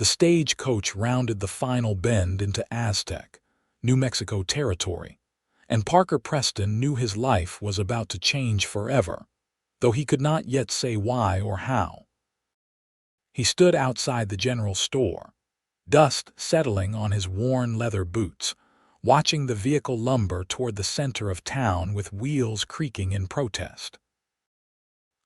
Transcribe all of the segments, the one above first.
The stagecoach rounded the final bend into Aztec, New Mexico territory, and Parker Preston knew his life was about to change forever, though he could not yet say why or how. He stood outside the general store, dust settling on his worn leather boots, watching the vehicle lumber toward the center of town with wheels creaking in protest.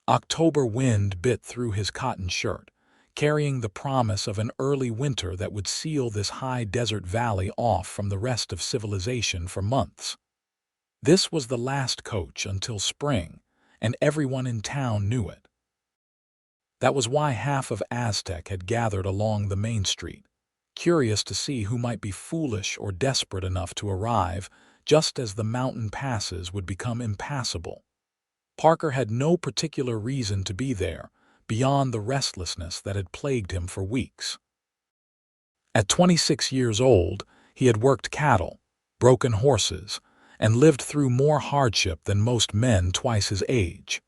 October wind bit through his cotton shirt, carrying the promise of an early winter that would seal this high desert valley off from the rest of civilization for months. This was the last coach until spring, and everyone in town knew it. That was why half of Aztec had gathered along the main street, curious to see who might be foolish or desperate enough to arrive just as the mountain passes would become impassable. Parker had no particular reason to be there, beyond the restlessness that had plagued him for weeks. At 26 years old, he had worked cattle, broken horses, and lived through more hardship than most men twice his age.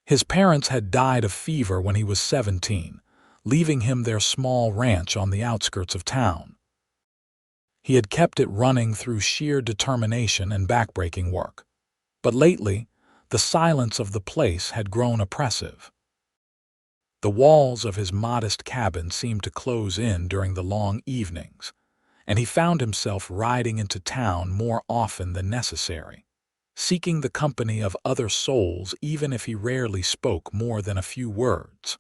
His parents had died of fever when he was 17, leaving him their small ranch on the outskirts of town. He had kept it running through sheer determination and backbreaking work. But lately, the silence of the place had grown oppressive. The walls of his modest cabin seemed to close in during the long evenings, and he found himself riding into town more often than necessary, seeking the company of other souls even if he rarely spoke more than a few words.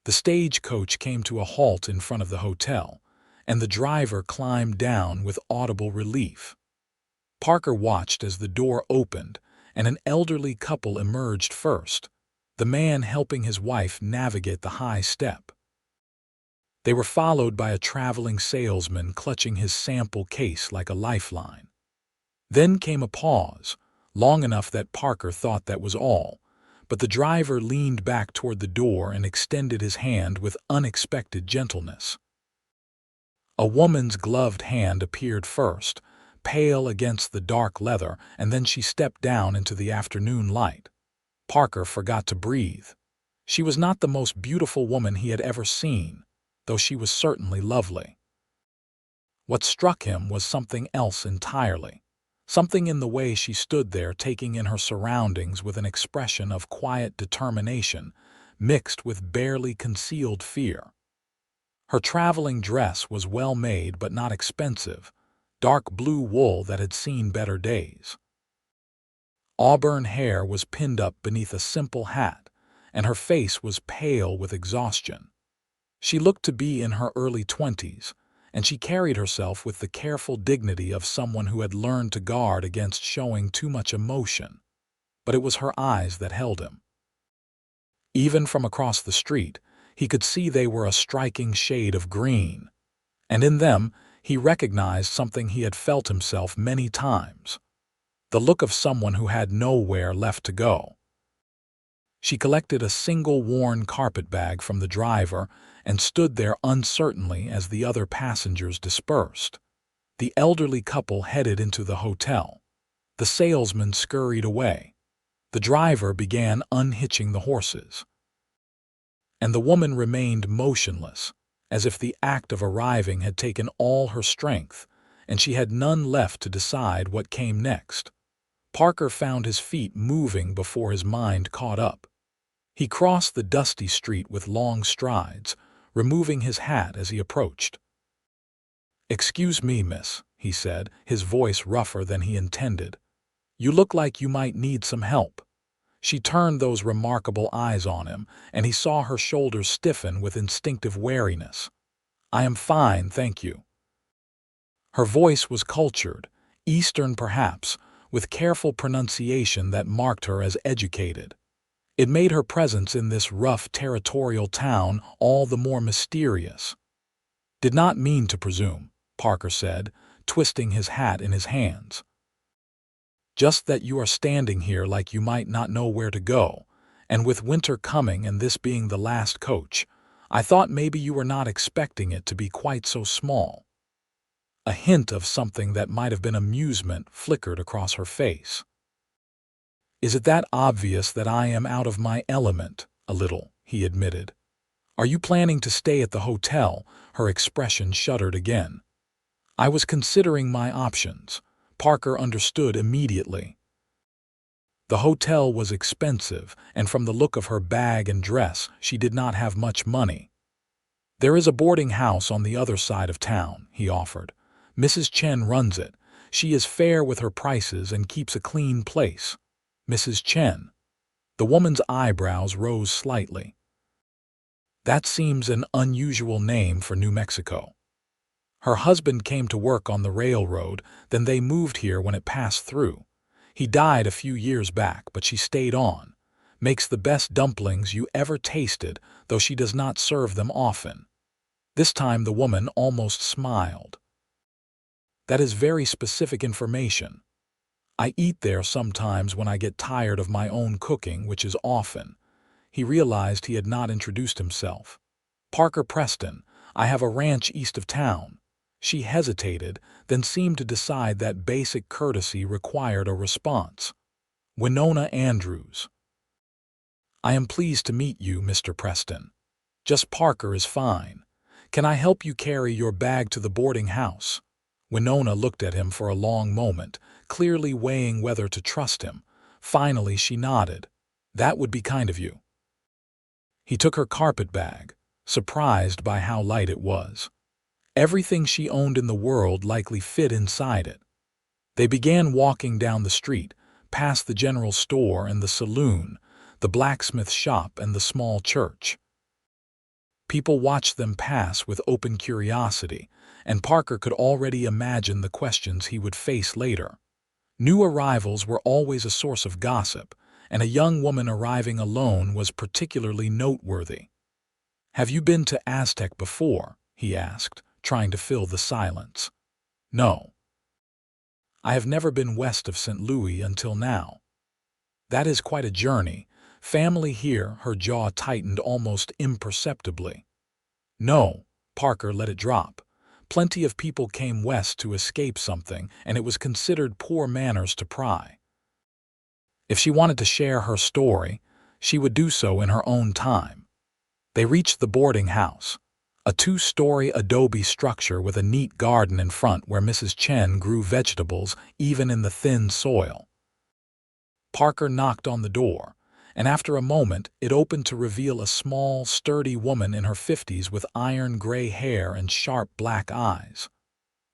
The stagecoach came to a halt in front of the hotel, and the driver climbed down with audible relief. Parker watched as the door opened and an elderly couple emerged first, the man helping his wife navigate the high step. They were followed by a traveling salesman clutching his sample case like a lifeline. Then came a pause, long enough that Parker thought that was all, but the driver leaned back toward the door and extended his hand with unexpected gentleness. A woman's gloved hand appeared first, pale against the dark leather, and then she stepped down into the afternoon light. Parker forgot to breathe. She was not the most beautiful woman he had ever seen, though she was certainly lovely. What struck him was something else entirely, something in the way she stood there taking in her surroundings with an expression of quiet determination mixed with barely concealed fear. Her traveling dress was well made but not expensive, dark blue wool that had seen better days. Auburn hair was pinned up beneath a simple hat, and her face was pale with exhaustion. She looked to be in her early 20s, and she carried herself with the careful dignity of someone who had learned to guard against showing too much emotion. But it was her eyes that held him. Even from across the street, he could see they were a striking shade of green, and in them he recognized something he had felt himself many times, the look of someone who had nowhere left to go. She collected a single worn carpetbag from the driver and stood there uncertainly as the other passengers dispersed. The elderly couple headed into the hotel. The salesman scurried away. The driver began unhitching the horses. And the woman remained motionless, as if the act of arriving had taken all her strength, and she had none left to decide what came next. Parker found his feet moving before his mind caught up. He crossed the dusty street with long strides, removing his hat as he approached. "Excuse me, miss," he said, his voice rougher than he intended. "You look like you might need some help." She turned those remarkable eyes on him, and he saw her shoulders stiffen with instinctive wariness. "I am fine, thank you." Her voice was cultured, Eastern perhaps, with careful pronunciation that marked her as educated. It made her presence in this rough territorial town all the more mysterious. "Did not mean to presume," Parker said, twisting his hat in his hands. "Just that you are standing here like you might not know where to go, and with winter coming and this being the last coach, I thought maybe you were not expecting it to be quite so small." A hint of something that might have been amusement flickered across her face. "Is it that obvious that I am out of my element?" "A little," he admitted. Are you planning to stay at the hotel? Her expression shuddered again. I was considering my options. Parker understood immediately. The hotel was expensive, and from the look of her bag and dress, she did not have much money. There is a boarding house on the other side of town, he offered. Mrs. Chen runs it. She is fair with her prices and keeps a clean place. Mrs. Chen. The woman's eyebrows rose slightly. That seems an unusual name for New Mexico. Her husband came to work on the railroad, then they moved here when it passed through. He died a few years back, but she stayed on. Makes the best dumplings you ever tasted, though she does not serve them often. This time the woman almost smiled. That is very specific information. I eat there sometimes when I get tired of my own cooking, which is often. He realized he had not introduced himself. Parker Preston, I have a ranch east of town. She hesitated, then seemed to decide that basic courtesy required a response. Winona Andrews. I am pleased to meet you, Mr. Preston. Just Parker is fine. Can I help you carry your bag to the boarding house? Winona looked at him for a long moment, clearly weighing whether to trust him. Finally, she nodded. That would be kind of you. He took her carpet bag, surprised by how light it was. Everything she owned in the world likely fit inside it. They began walking down the street, past the general store and the saloon, the blacksmith shop and the small church. People watched them pass with open curiosity, and Parker could already imagine the questions he would face later. New arrivals were always a source of gossip, and a young woman arriving alone was particularly noteworthy. Have you been to Aztec before? He asked, trying to fill the silence. No. I have never been west of St. Louis until now. That is quite a journey. Family here, her jaw tightened almost imperceptibly. No, Parker let it drop. Plenty of people came west to escape something, and it was considered poor manners to pry. If she wanted to share her story, she would do so in her own time. They reached the boarding house, a 2-story adobe structure with a neat garden in front where Mrs. Chen grew vegetables even in the thin soil. Parker knocked on the door, and after a moment it opened to reveal a small, sturdy woman in her 50s with iron gray hair and sharp black eyes.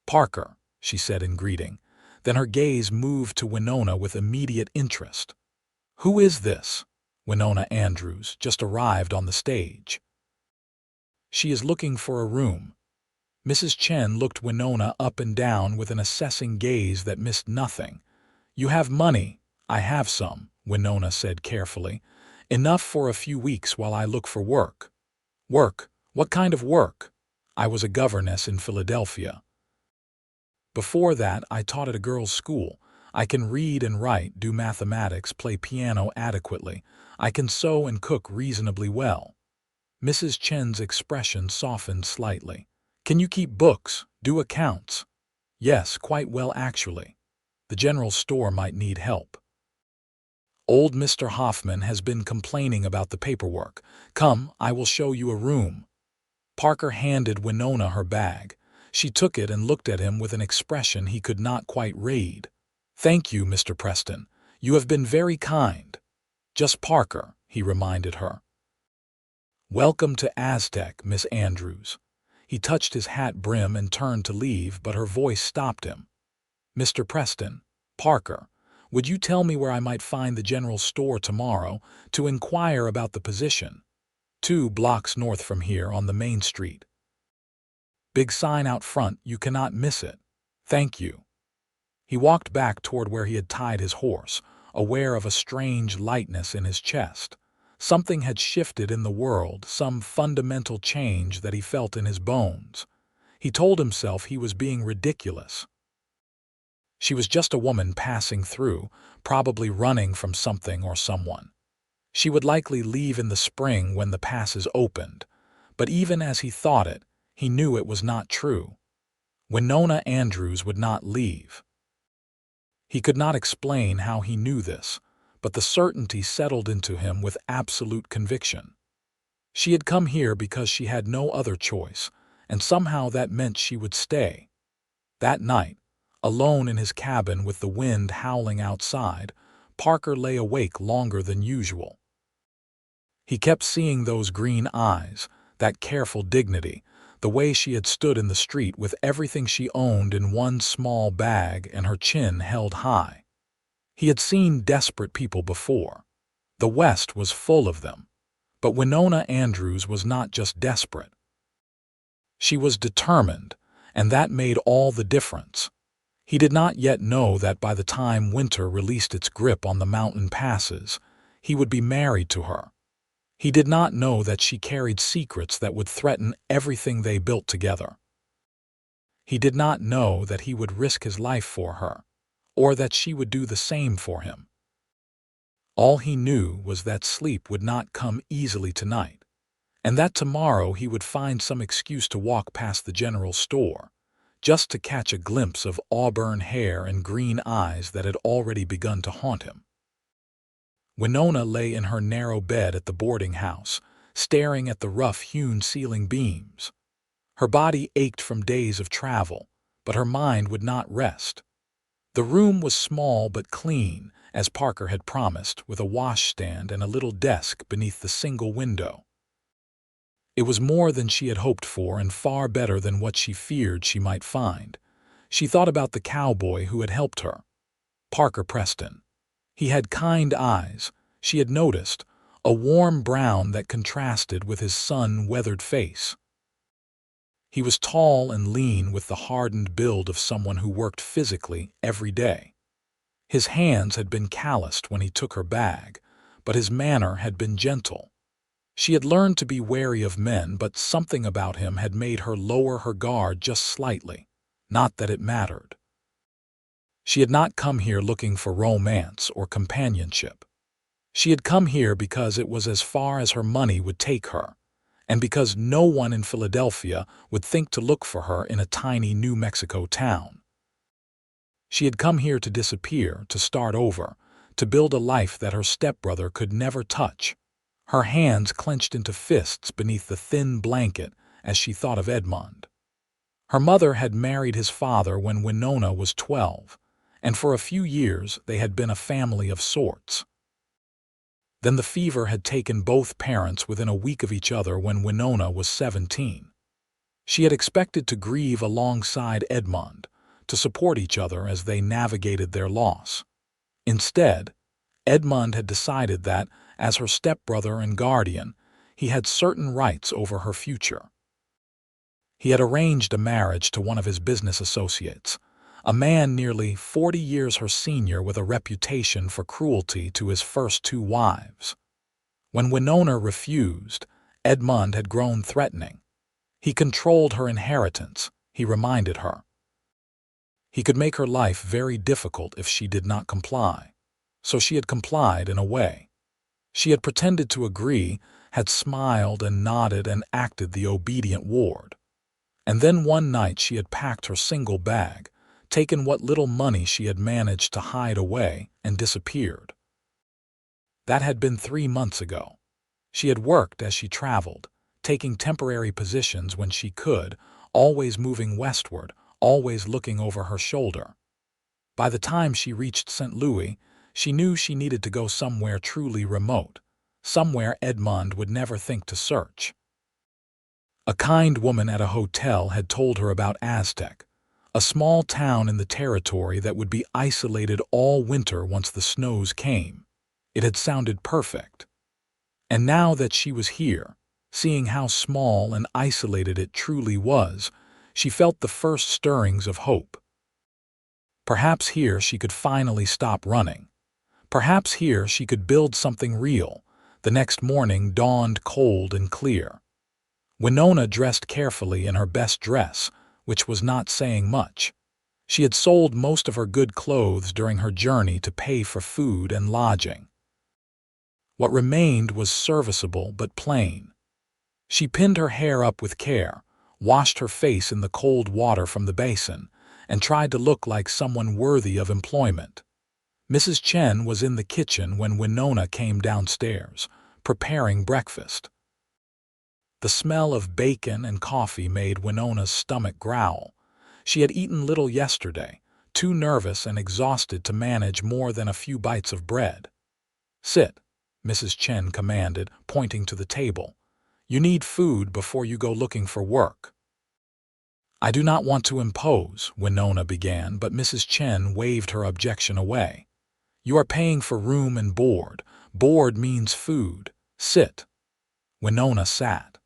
Parker, she said in greeting. Then her gaze moved to Winona with immediate interest. Who is this? Winona Andrews just arrived on the stage. She is looking for a room. Mrs. Chen looked Winona up and down with an assessing gaze that missed nothing. You have money. I have some, Winona said carefully. Enough for a few weeks while I look for work. Work? What kind of work? I was a governess in Philadelphia. Before that, I taught at a girls' school. I can read and write, do mathematics, play piano adequately. I can sew and cook reasonably well. Mrs. Chen's expression softened slightly. Can you keep books, do accounts? Yes, quite well actually. The general store might need help. Old Mr. Hoffman has been complaining about the paperwork. Come, I will show you a room. Parker handed Winona her bag. She took it and looked at him with an expression he could not quite read. Thank you, Mr. Preston. You have been very kind. Just Parker, he reminded her. Welcome to Aztec, Miss Andrews. He touched his hat brim and turned to leave, but her voice stopped him. Mr. Preston, Parker, would you tell me where I might find the general store tomorrow to inquire about the position? 2 blocks north from here on the main street. Big sign out front, you cannot miss it. Thank you. He walked back toward where he had tied his horse, aware of a strange lightness in his chest. Something had shifted in the world, some fundamental change that he felt in his bones. He told himself he was being ridiculous. She was just a woman passing through, probably running from something or someone. She would likely leave in the spring when the passes opened, but even as he thought it, he knew it was not true. Winona Andrews would not leave. He could not explain how he knew this, but the certainty settled into him with absolute conviction. She had come here because she had no other choice, and somehow that meant she would stay. That night, alone in his cabin with the wind howling outside, Parker lay awake longer than usual. He kept seeing those green eyes, that careful dignity, the way she had stood in the street with everything she owned in one small bag and her chin held high. He had seen desperate people before. The West was full of them. But Winona Andrews was not just desperate. She was determined, and that made all the difference. He did not yet know that by the time winter released its grip on the mountain passes, he would be married to her. He did not know that she carried secrets that would threaten everything they built together. He did not know that he would risk his life for her, or that she would do the same for him. All he knew was that sleep would not come easily tonight, and that tomorrow he would find some excuse to walk past the general store, just to catch a glimpse of auburn hair and green eyes that had already begun to haunt him. Winona lay in her narrow bed at the boarding house, staring at the rough-hewn ceiling beams. Her body ached from days of travel, but her mind would not rest. The room was small but clean, as Parker had promised, with a washstand and a little desk beneath the single window. It was more than she had hoped for and far better than what she feared she might find. She thought about the cowboy who had helped her, Parker Preston. He had kind eyes, she had noticed, a warm brown that contrasted with his sun-weathered face. He was tall and lean with the hardened build of someone who worked physically every day. His hands had been calloused when he took her bag, but his manner had been gentle. She had learned to be wary of men, but something about him had made her lower her guard just slightly. Not that it mattered. She had not come here looking for romance or companionship. She had come here because it was as far as her money would take her, and because no one in Philadelphia would think to look for her in a tiny New Mexico town. She had come here to disappear, to start over, to build a life that her stepbrother could never touch. Her hands clenched into fists beneath the thin blanket as she thought of Edmund. Her mother had married his father when Winona was 12, and for a few years they had been a family of sorts. Then the fever had taken both parents within a week of each other when Winona was 17. She had expected to grieve alongside Edmund, to support each other as they navigated their loss. Instead, Edmund had decided that, as her stepbrother and guardian, he had certain rights over her future. He had arranged a marriage to one of his business associates, a man nearly 40 years her senior with a reputation for cruelty to his first 2 wives. When Winona refused, Edmund had grown threatening. He controlled her inheritance, he reminded her. He could make her life very difficult if she did not comply. So she had complied in a way. She had pretended to agree, had smiled and nodded and acted the obedient ward. And then one night she had packed her single bag, taken what little money she had managed to hide away, and disappeared. That had been 3 months ago. She had worked as she traveled, taking temporary positions when she could, always moving westward, always looking over her shoulder. By the time she reached St. Louis, she knew she needed to go somewhere truly remote, somewhere Edmund would never think to search. A kind woman at a hotel had told her about Aztec, a small town in the territory that would be isolated all winter once the snows came. It had sounded perfect. And now that she was here, seeing how small and isolated it truly was, she felt the first stirrings of hope. Perhaps here she could finally stop running. Perhaps here she could build something real. The next morning dawned cold and clear. Winona dressed carefully in her best dress, which was not saying much. She had sold most of her good clothes during her journey to pay for food and lodging. What remained was serviceable but plain. She pinned her hair up with care, washed her face in the cold water from the basin, and tried to look like someone worthy of employment. Mrs. Chen was in the kitchen when Winona came downstairs, preparing breakfast. The smell of bacon and coffee made Winona's stomach growl. She had eaten little yesterday, too nervous and exhausted to manage more than a few bites of bread. "Sit," Mrs. Chen commanded, pointing to the table. "You need food before you go looking for work." "I do not want to impose," Winona began, but Mrs. Chen waved her objection away. "You are paying for room and board. Board means food. Sit." Winona sat.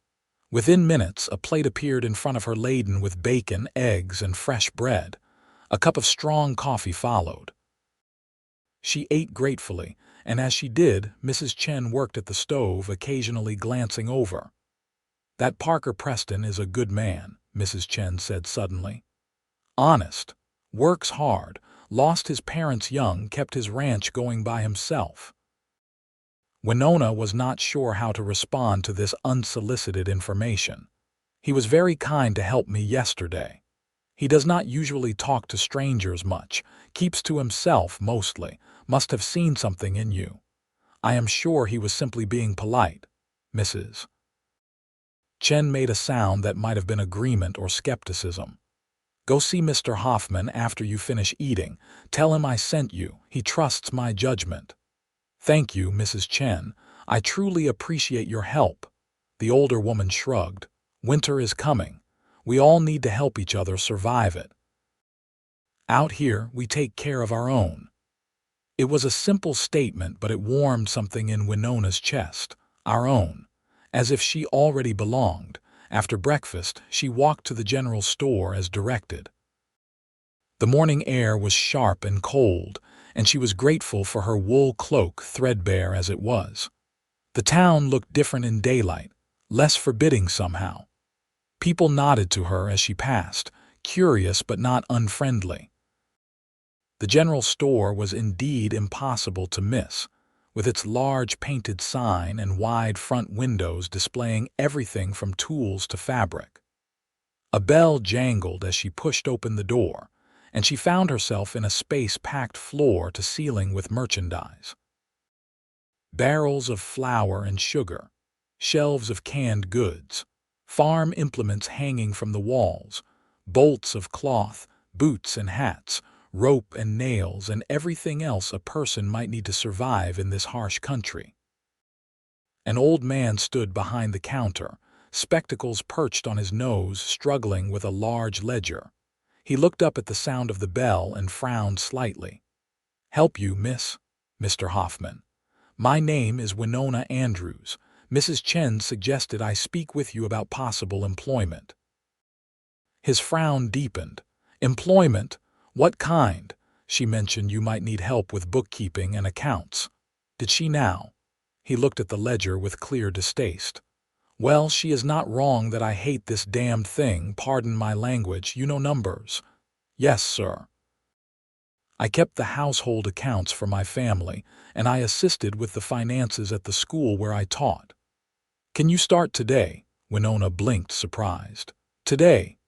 Within minutes, a plate appeared in front of her laden with bacon, eggs, and fresh bread. A cup of strong coffee followed. She ate gratefully, and as she did, Mrs. Chen worked at the stove, occasionally glancing over. "That Parker Preston is a good man," Mrs. Chen said suddenly. "Honest. Works hard. Lost his parents young, kept his ranch going by himself." Winona was not sure how to respond to this unsolicited information. "He was very kind to help me yesterday. He does not usually talk to strangers much, keeps to himself mostly, must have seen something in you. I am sure he was simply being polite." Mrs. Chen made a sound that might have been agreement or skepticism. "Go see Mr. Hoffman after you finish eating. Tell him I sent you. He trusts my judgment." "Thank you, Mrs. Chen. I truly appreciate your help." The older woman shrugged. "Winter is coming. We all need to help each other survive it. Out here, we take care of our own." It was a simple statement, but it warmed something in Winona's chest. Our own. As if she already belonged. After breakfast, she walked to the general store as directed. The morning air was sharp and cold, and she was grateful for her wool cloak, threadbare as it was. The town looked different in daylight, less forbidding somehow. People nodded to her as she passed, curious but not unfriendly. The general store was indeed impossible to miss, with its large painted sign and wide front windows displaying everything from tools to fabric. A bell jangled as she pushed open the door, and she found herself in a space packed floor to ceiling with merchandise. Barrels of flour and sugar, shelves of canned goods, farm implements hanging from the walls, bolts of cloth, boots and hats, rope and nails, and everything else a person might need to survive in this harsh country. An old man stood behind the counter, spectacles perched on his nose, struggling with a large ledger. He looked up at the sound of the bell and frowned slightly. "Help you, miss?" "Mr. Hoffman. My name is Winona Andrews. Mrs. Chen suggested I speak with you about possible employment." His frown deepened. "Employment? What kind? She mentioned you might need help with bookkeeping and accounts. Did she now?" He looked at the ledger with clear distaste. "Well, she is not wrong that I hate this damned thing, pardon my language, you know numbers." "Yes, sir. I kept the household accounts for my family, and I assisted with the finances at the school where I taught." "Can you start today?" Winona blinked, surprised. "Today?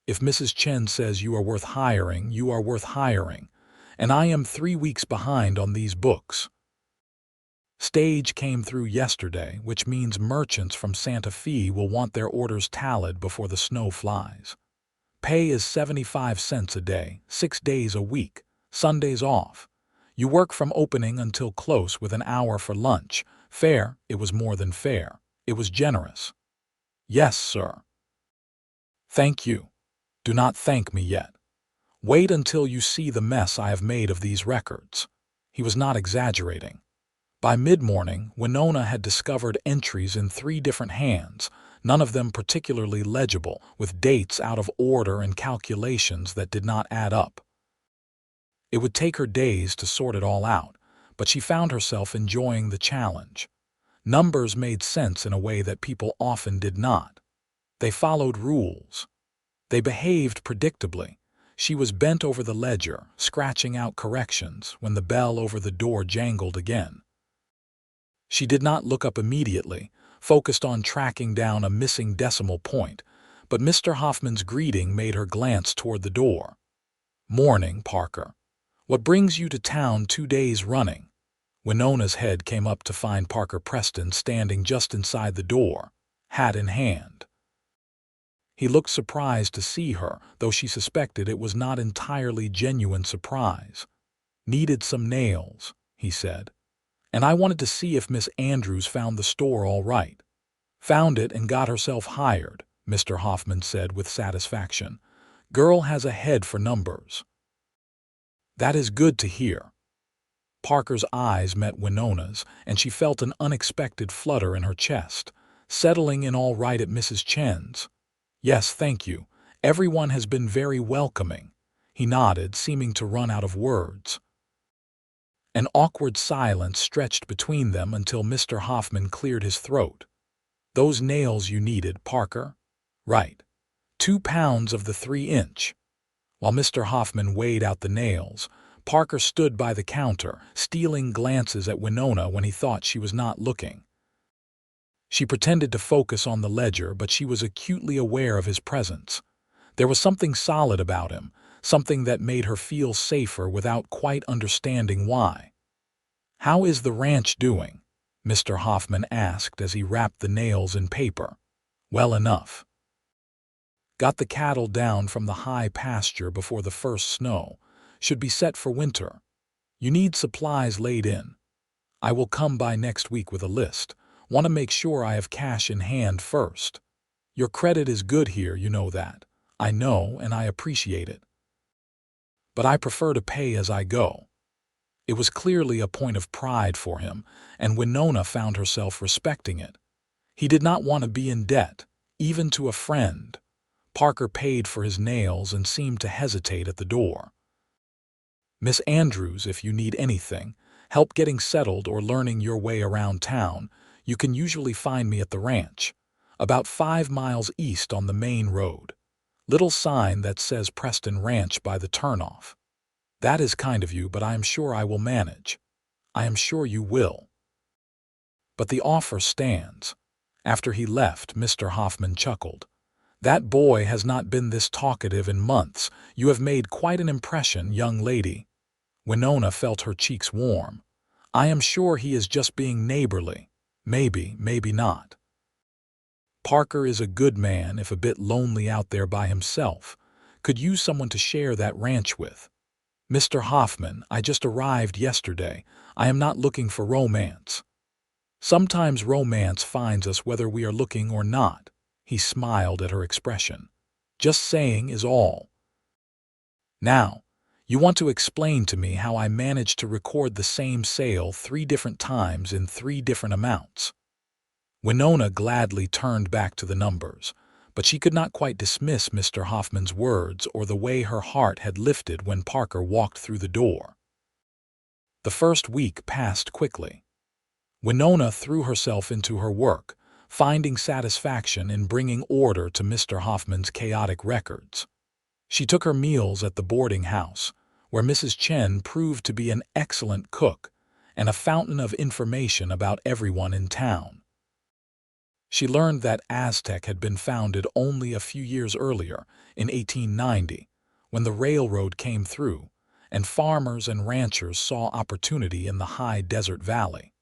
If Mrs. Chen says you are worth hiring, you are worth hiring, and I am 3 weeks behind on these books. Stage came through yesterday, which means merchants from Santa Fe will want their orders tallied before the snow flies. Pay is 75 cents a day, 6 days a week, Sundays off. You work from opening until close with an hour for lunch. Fair? It was more than fair. It was generous." "Yes, sir." "Thank you. Do not thank me yet. Wait until you see the mess I have made of these records." He was not exaggerating. By mid-morning, Winona had discovered entries in 3 different hands, none of them particularly legible, with dates out of order and calculations that did not add up. It would take her days to sort it all out, but she found herself enjoying the challenge. Numbers made sense in a way that people often did not. They followed rules. They behaved predictably. She was bent over the ledger, scratching out corrections, when the bell over the door jangled again. She did not look up immediately, focused on tracking down a missing decimal point, but Mr. Hoffman's greeting made her glance toward the door. "Morning, Parker. What brings you to town 2 days running?" Winona's head came up to find Parker Preston standing just inside the door. hat in hand. He looked surprised to see her, though she suspected it was not entirely genuine surprise. "Needed some nails," he said. "And I wanted to see if Miss Andrews found the store all right." "Found it and got herself hired," Mr. Hoffman said with satisfaction. "Girl has a head for numbers." "That is good to hear." Parker's eyes met Winona's, and she felt an unexpected flutter in her chest. "Settling in all right at Mrs. Chen's?" "Yes, thank you. Everyone has been very welcoming." He nodded, seeming to run out of words. An awkward silence stretched between them until Mr. Hoffman cleared his throat. "Those nails you needed, Parker?" "Right. 2 pounds of the 3-inch. While Mr. Hoffman weighed out the nails, Parker stood by the counter, stealing glances at Winona when he thought she was not looking. She pretended to focus on the ledger, but she was acutely aware of his presence. There was something solid about him, something that made her feel safer without quite understanding why. "How is the ranch doing?" Mr. Hoffman asked as he wrapped the nails in paper. "Well enough. Got the cattle down from the high pasture before the first snow. Should be set for winter. You need supplies laid in. I will come by next week with a list. Want to make sure I have cash in hand first. Your credit is good here, you know that. I know, and I appreciate it. But I prefer to pay as I go." It was clearly a point of pride for him, and Winona found herself respecting it. He did not want to be in debt, even to a friend. Parker paid for his nails and seemed to hesitate at the door. "Miss Andrews, if you need anything, help getting settled or learning your way around town, you can usually find me at the ranch, about 5 miles east on the main road. Little sign that says Preston Ranch by the turnoff. That is kind of you, but I am sure I will manage." "I am sure you will." "But the offer stands." After he left, Mr. Hoffman chuckled. "That boy has not been this talkative in months. You have made quite an impression, young lady." Winona felt her cheeks warm. "I am sure he is just being neighborly. Maybe, maybe not. Parker is a good man, if a bit lonely out there by himself. Could use someone to share that ranch with." "Mr. Hoffman, I just arrived yesterday. I am not looking for romance." "Sometimes romance finds us whether we are looking or not." He smiled at her expression. "Just saying is all. Now, you want to explain to me how I managed to record the same sale 3 different times in 3 different amounts." Winona gladly turned back to the numbers, but she could not quite dismiss Mr. Hoffman's words or the way her heart had lifted when Parker walked through the door. The first week passed quickly. Winona threw herself into her work, finding satisfaction in bringing order to Mr. Hoffman's chaotic records. She took her meals at the boarding house, where Mrs. Chen proved to be an excellent cook and a fountain of information about everyone in town. She learned that Aztec had been founded only a few years earlier, in 1890, when the railroad came through, and farmers and ranchers saw opportunity in the high desert valley.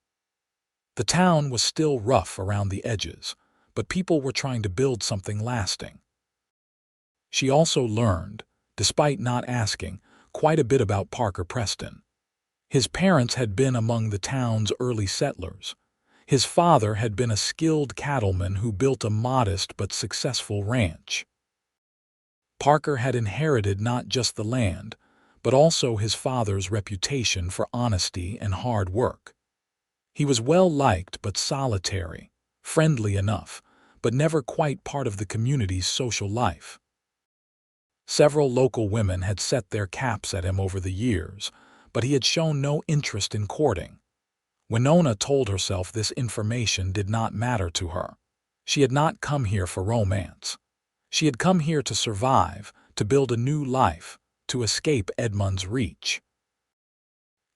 The town was still rough around the edges, but people were trying to build something lasting. She also learned, despite not asking, quite a bit about Parker Preston. His parents had been among the town's early settlers. His father had been a skilled cattleman who built a modest but successful ranch. Parker had inherited not just the land, but also his father's reputation for honesty and hard work. He was well liked but solitary, friendly enough, but never quite part of the community's social life. Several local women had set their caps at him over the years, but he had shown no interest in courting. Winona told herself this information did not matter to her. She had not come here for romance. She had come here to survive, to build a new life, to escape Edmund's reach.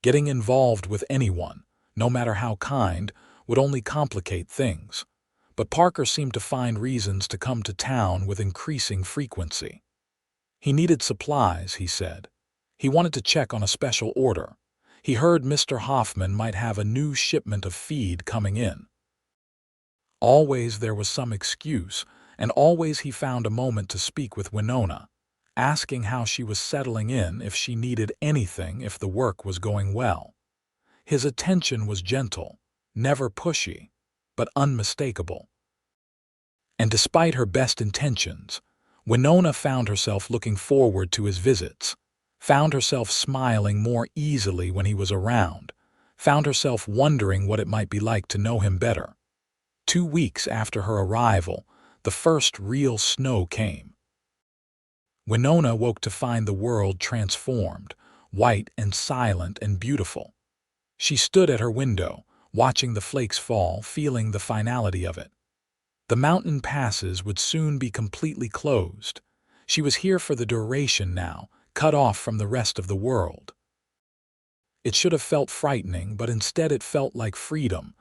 Getting involved with anyone, no matter how kind, would only complicate things. But Parker seemed to find reasons to come to town with increasing frequency. He needed supplies, he said. He wanted to check on a special order. He heard Mr. Hoffman might have a new shipment of feed coming in. Always there was some excuse, and always he found a moment to speak with Winona, asking how she was settling in, if she needed anything, if the work was going well. His attention was gentle, never pushy, but unmistakable. And despite her best intentions, Winona found herself looking forward to his visits, found herself smiling more easily when he was around, found herself wondering what it might be like to know him better. 2 weeks after her arrival, the first real snow came. Winona woke to find the world transformed, white and silent and beautiful. She stood at her window, watching the flakes fall, feeling the finality of it. The mountain passes would soon be completely closed. She was here for the duration now, cut off from the rest of the world. It should have felt frightening, but instead it felt like freedom.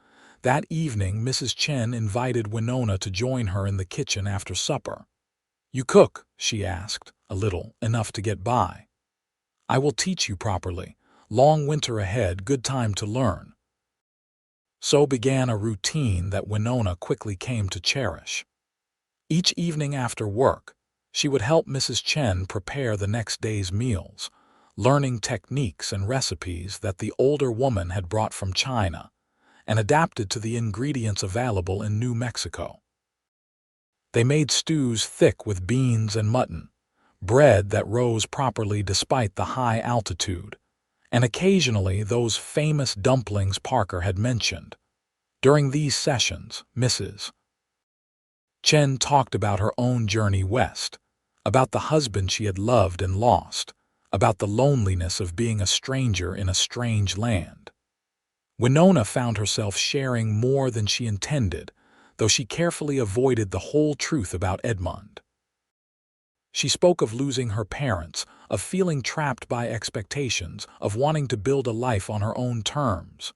That evening, Mrs. Chen invited Winona to join her in the kitchen after supper. "You cook?" she asked, a little, enough to get by. "I will teach you properly. Long winter ahead, good time to learn." So began a routine that Winona quickly came to cherish. Each evening after work, she would help Mrs. Chen prepare the next day's meals, learning techniques and recipes that the older woman had brought from China and adapted to the ingredients available in New Mexico. They made stews thick with beans and mutton, bread that rose properly despite the high altitude, and occasionally those famous dumplings Parker had mentioned. During these sessions, Mrs. Chen talked about her own journey west, about the husband she had loved and lost, about the loneliness of being a stranger in a strange land. Winona found herself sharing more than she intended, though she carefully avoided the whole truth about Edmund. She spoke of losing her parents, of feeling trapped by expectations, of wanting to build a life on her own terms.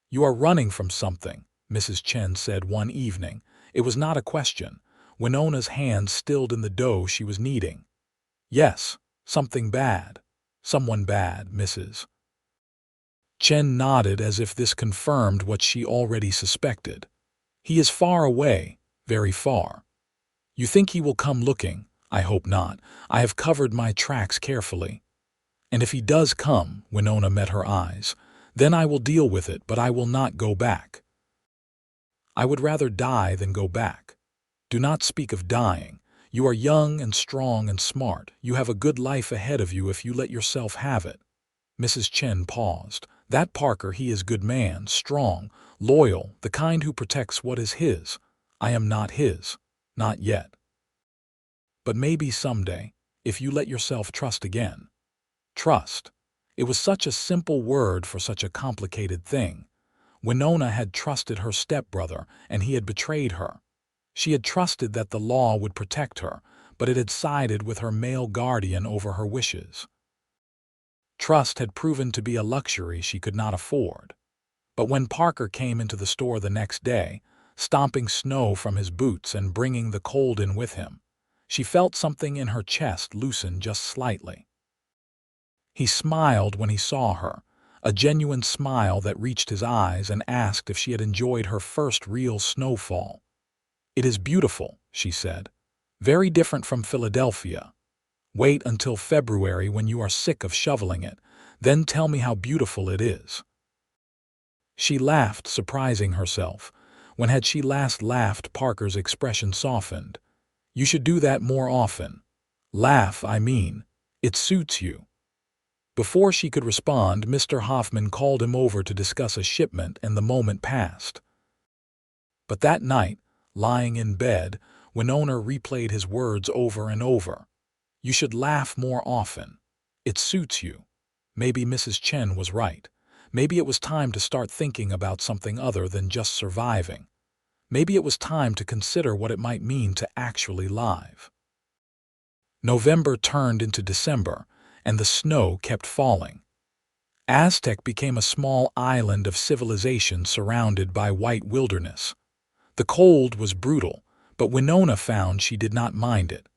"You are running from something," Mrs. Chen said one evening. It was not a question. Winona's hands stilled in the dough she was kneading. "Yes, something bad. Someone bad," Mrs. Chen nodded as if this confirmed what she already suspected. "He is far away, very far. You think he will come looking? I hope not. I have covered my tracks carefully. And if he does come," Winona met her eyes, "then I will deal with it, but I will not go back. I would rather die than go back." "Do not speak of dying. You are young and strong and smart. You have a good life ahead of you if you let yourself have it." Mrs. Chen paused. "That Parker, he is good man, strong, loyal, the kind who protects what is his. I am not his. Not yet. But maybe someday, if you let yourself trust again." Trust. It was such a simple word for such a complicated thing. Winona had trusted her stepbrother, and he had betrayed her. She had trusted that the law would protect her, but it had sided with her male guardian over her wishes. Trust had proven to be a luxury she could not afford. But when Parker came into the store the next day, stomping snow from his boots and bringing the cold in with him, she felt something in her chest loosen just slightly. He smiled when he saw her, a genuine smile that reached his eyes, and asked if she had enjoyed her first real snowfall. "It is beautiful," she said. "Very different from Philadelphia. Wait until February when you are sick of shoveling it, then tell me how beautiful it is." She laughed, surprising herself. When had she last laughed? Parker's expression softened. "You should do that more often. Laugh, I mean. It suits you." Before she could respond, Mr. Hoffman called him over to discuss a shipment, and the moment passed. But that night, lying in bed, Winona replayed his words over and over. "You should laugh more often. It suits you." Maybe Mrs. Chen was right. Maybe it was time to start thinking about something other than just surviving. Maybe it was time to consider what it might mean to actually live. November turned into December, and the snow kept falling. Aztec became a small island of civilization surrounded by white wilderness. The cold was brutal, but Winona found she did not mind it.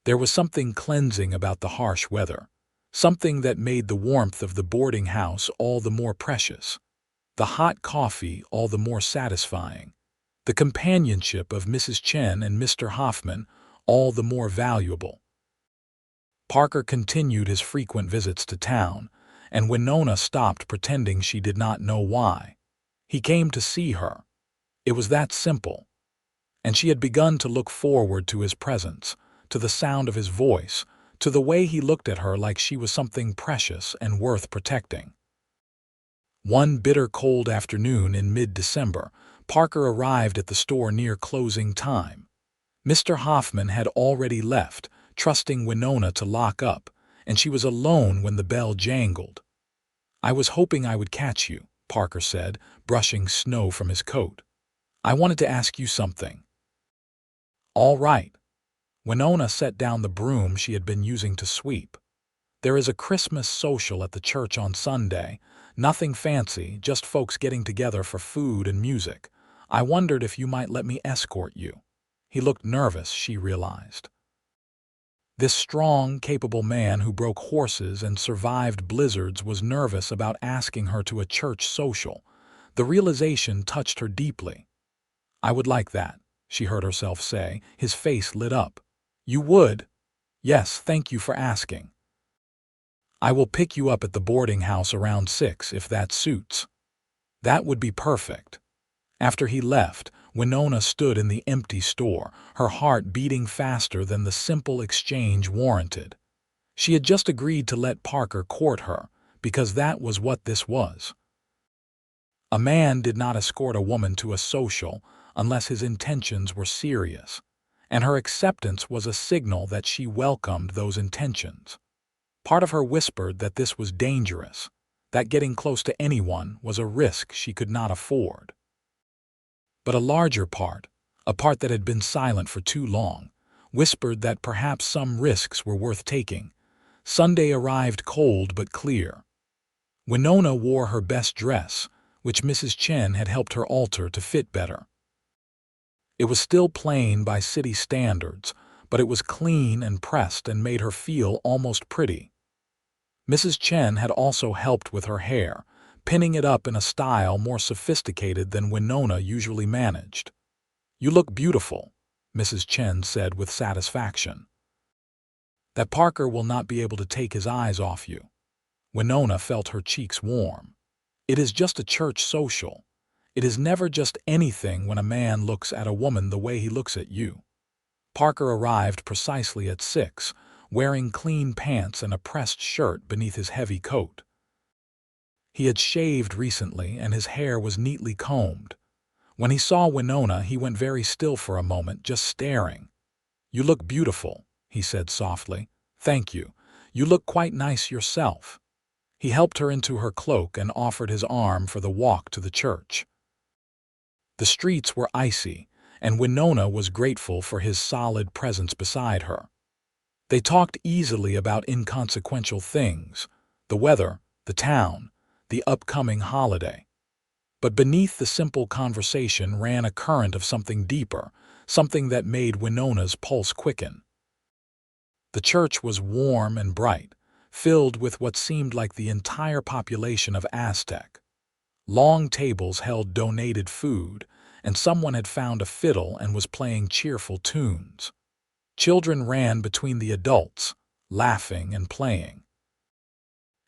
There was something cleansing about the harsh weather, something that made the warmth of the boarding house all the more precious, the hot coffee all the more satisfying, The companionship of Mrs. Chen and Mr. Hoffman all the more valuable. Parker continued his frequent visits to town, and Winona stopped pretending she did not know why. He came to see her. It was that simple. And she had begun to look forward to his presence, to the sound of his voice, to the way he looked at her like she was something precious and worth protecting. One bitter cold afternoon in mid-December, Parker arrived at the store near closing time. Mr. Hoffman had already left, trusting Winona to lock up, and she was alone when the bell jangled. "I was hoping I would catch you," Parker said, brushing snow from his coat. "I wanted to ask you something." "All right." Winona set down the broom she had been using to sweep. "There is a Christmas social at the church on Sunday. Nothing fancy, just folks getting together for food and music. I wondered if you might let me escort you." He looked nervous, she realized. This strong, capable man who broke horses and survived blizzards was nervous about asking her to a church social. The realization touched her deeply. "I would like that," she heard herself say. His face lit up. "You would?" "Yes, thank you for asking. I will pick you up at the boarding house around 6 if that suits." "That would be perfect." After he left, Winona stood in the empty store, her heart beating faster than the simple exchange warranted. She had just agreed to let Parker court her, because that was what this was. A man did not escort a woman to a social unless his intentions were serious, and her acceptance was a signal that she welcomed those intentions. Part of her whispered that this was dangerous, that getting close to anyone was a risk she could not afford. But a larger part, a part that had been silent for too long, whispered that perhaps some risks were worth taking. Sunday arrived cold but clear. Winona wore her best dress, which Mrs. Chen had helped her alter to fit better. It was still plain by city standards, but it was clean and pressed and made her feel almost pretty. Mrs. Chen had also helped with her hair, pinning it up in a style more sophisticated than Winona usually managed. "You look beautiful," Mrs. Chen said with satisfaction. "That Parker will not be able to take his eyes off you." Winona felt her cheeks warm. "It is just a church social. It is never just anything when a man looks at a woman the way he looks at you." Parker arrived precisely at 6, wearing clean pants and a pressed shirt beneath his heavy coat. He had shaved recently and his hair was neatly combed. When he saw Winona, he went very still for a moment, just staring. "You look beautiful," he said softly. "Thank you. You look quite nice yourself." He helped her into her cloak and offered his arm for the walk to the church. The streets were icy, and Winona was grateful for his solid presence beside her. They talked easily about inconsequential things, the weather, the town, the upcoming holiday. But beneath the simple conversation ran a current of something deeper, something that made Winona's pulse quicken. The church was warm and bright, filled with what seemed like the entire population of Aztec. Long tables held donated food, and someone had found a fiddle and was playing cheerful tunes. Children ran between the adults, laughing and playing.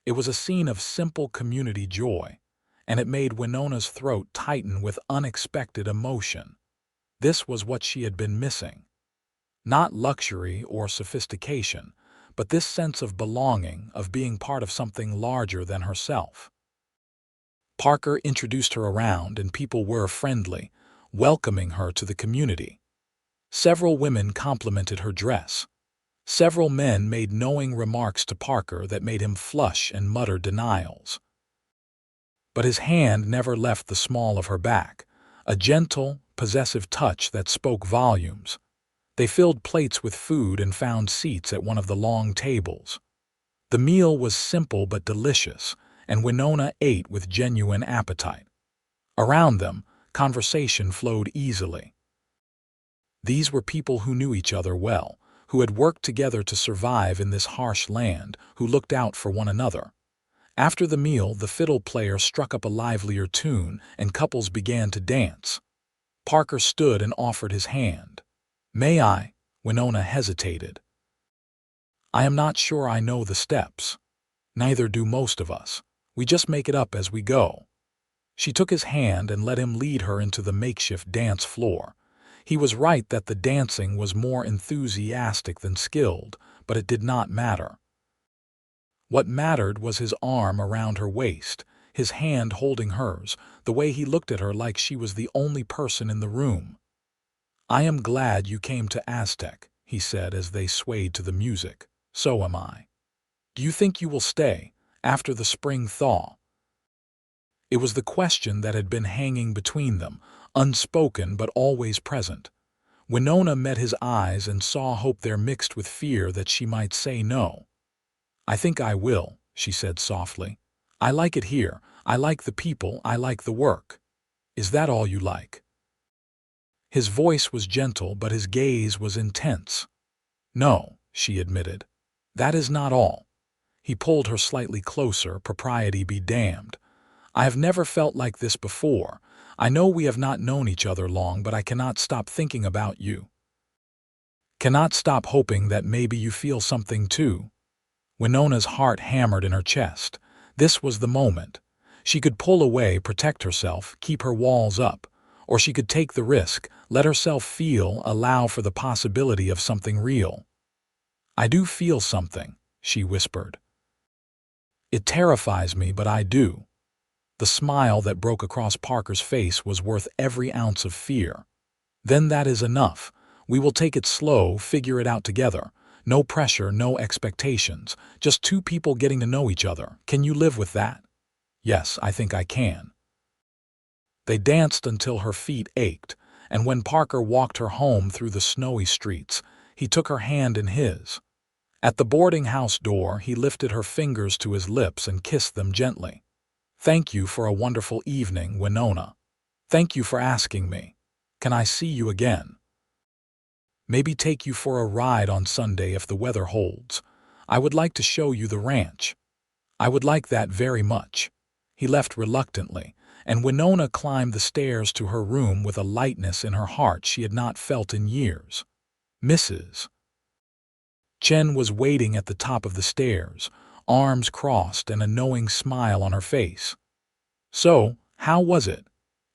It was a scene of simple community joy, and it made Winona's throat tighten with unexpected emotion. This was what she had been missing. Not luxury or sophistication, but this sense of belonging, of being part of something larger than herself. Parker introduced her around, and people were friendly, welcoming her to the community. Several women complimented her dress. Several men made knowing remarks to Parker that made him flush and mutter denials. But his hand never left the small of her back, a gentle, possessive touch that spoke volumes. They filled plates with food and found seats at one of the long tables. The meal was simple but delicious, and Winona ate with genuine appetite. Around them, conversation flowed easily. These were people who knew each other well, who had worked together to survive in this harsh land, who looked out for one another. After the meal, the fiddle player struck up a livelier tune, and couples began to dance. Parker stood and offered his hand. "May I?" Winona hesitated. "I am not sure I know the steps. Neither do most of us. We just make it up as we go." She took his hand and let him lead her into the makeshift dance floor. He was right that the dancing was more enthusiastic than skilled, but it did not matter. What mattered was his arm around her waist, his hand holding hers, the way he looked at her like she was the only person in the room. "I am glad you came to Aztec," he said as they swayed to the music. "So am I. Do you think you will stay, after the spring thaw?" It was the question that had been hanging between them, unspoken but always present. Winona met his eyes and saw hope there mixed with fear that she might say no. "I think I will," she said softly. "I like it here. I like the people. I like the work. Is that all you like?" His voice was gentle, but his gaze was intense. "No," she admitted. "That is not all." He pulled her slightly closer, propriety be damned. "I have never felt like this before. I know we have not known each other long, but I cannot stop thinking about you. Cannot stop hoping that maybe you feel something too." Winona's heart hammered in her chest. This was the moment. She could pull away, protect herself, keep her walls up, or she could take the risk, let herself feel, allow for the possibility of something real. "I do feel something," she whispered. "It terrifies me, but I do." The smile that broke across Parker's face was worth every ounce of fear. "Then that is enough. We will take it slow, figure it out together. No pressure, no expectations. Just two people getting to know each other. Can you live with that?" "Yes, I think I can." They danced until her feet ached, and when Parker walked her home through the snowy streets, he took her hand in his. At the boarding house door, he lifted her fingers to his lips and kissed them gently. "Thank you for a wonderful evening, Winona. Thank you for asking me. Can I see you again? Maybe take you for a ride on Sunday if the weather holds. I would like to show you the ranch." "I would like that very much." He left reluctantly, and Winona climbed the stairs to her room with a lightness in her heart she had not felt in years. Mrs. Chen was waiting at the top of the stairs, arms crossed and a knowing smile on her face. "So, how was it?"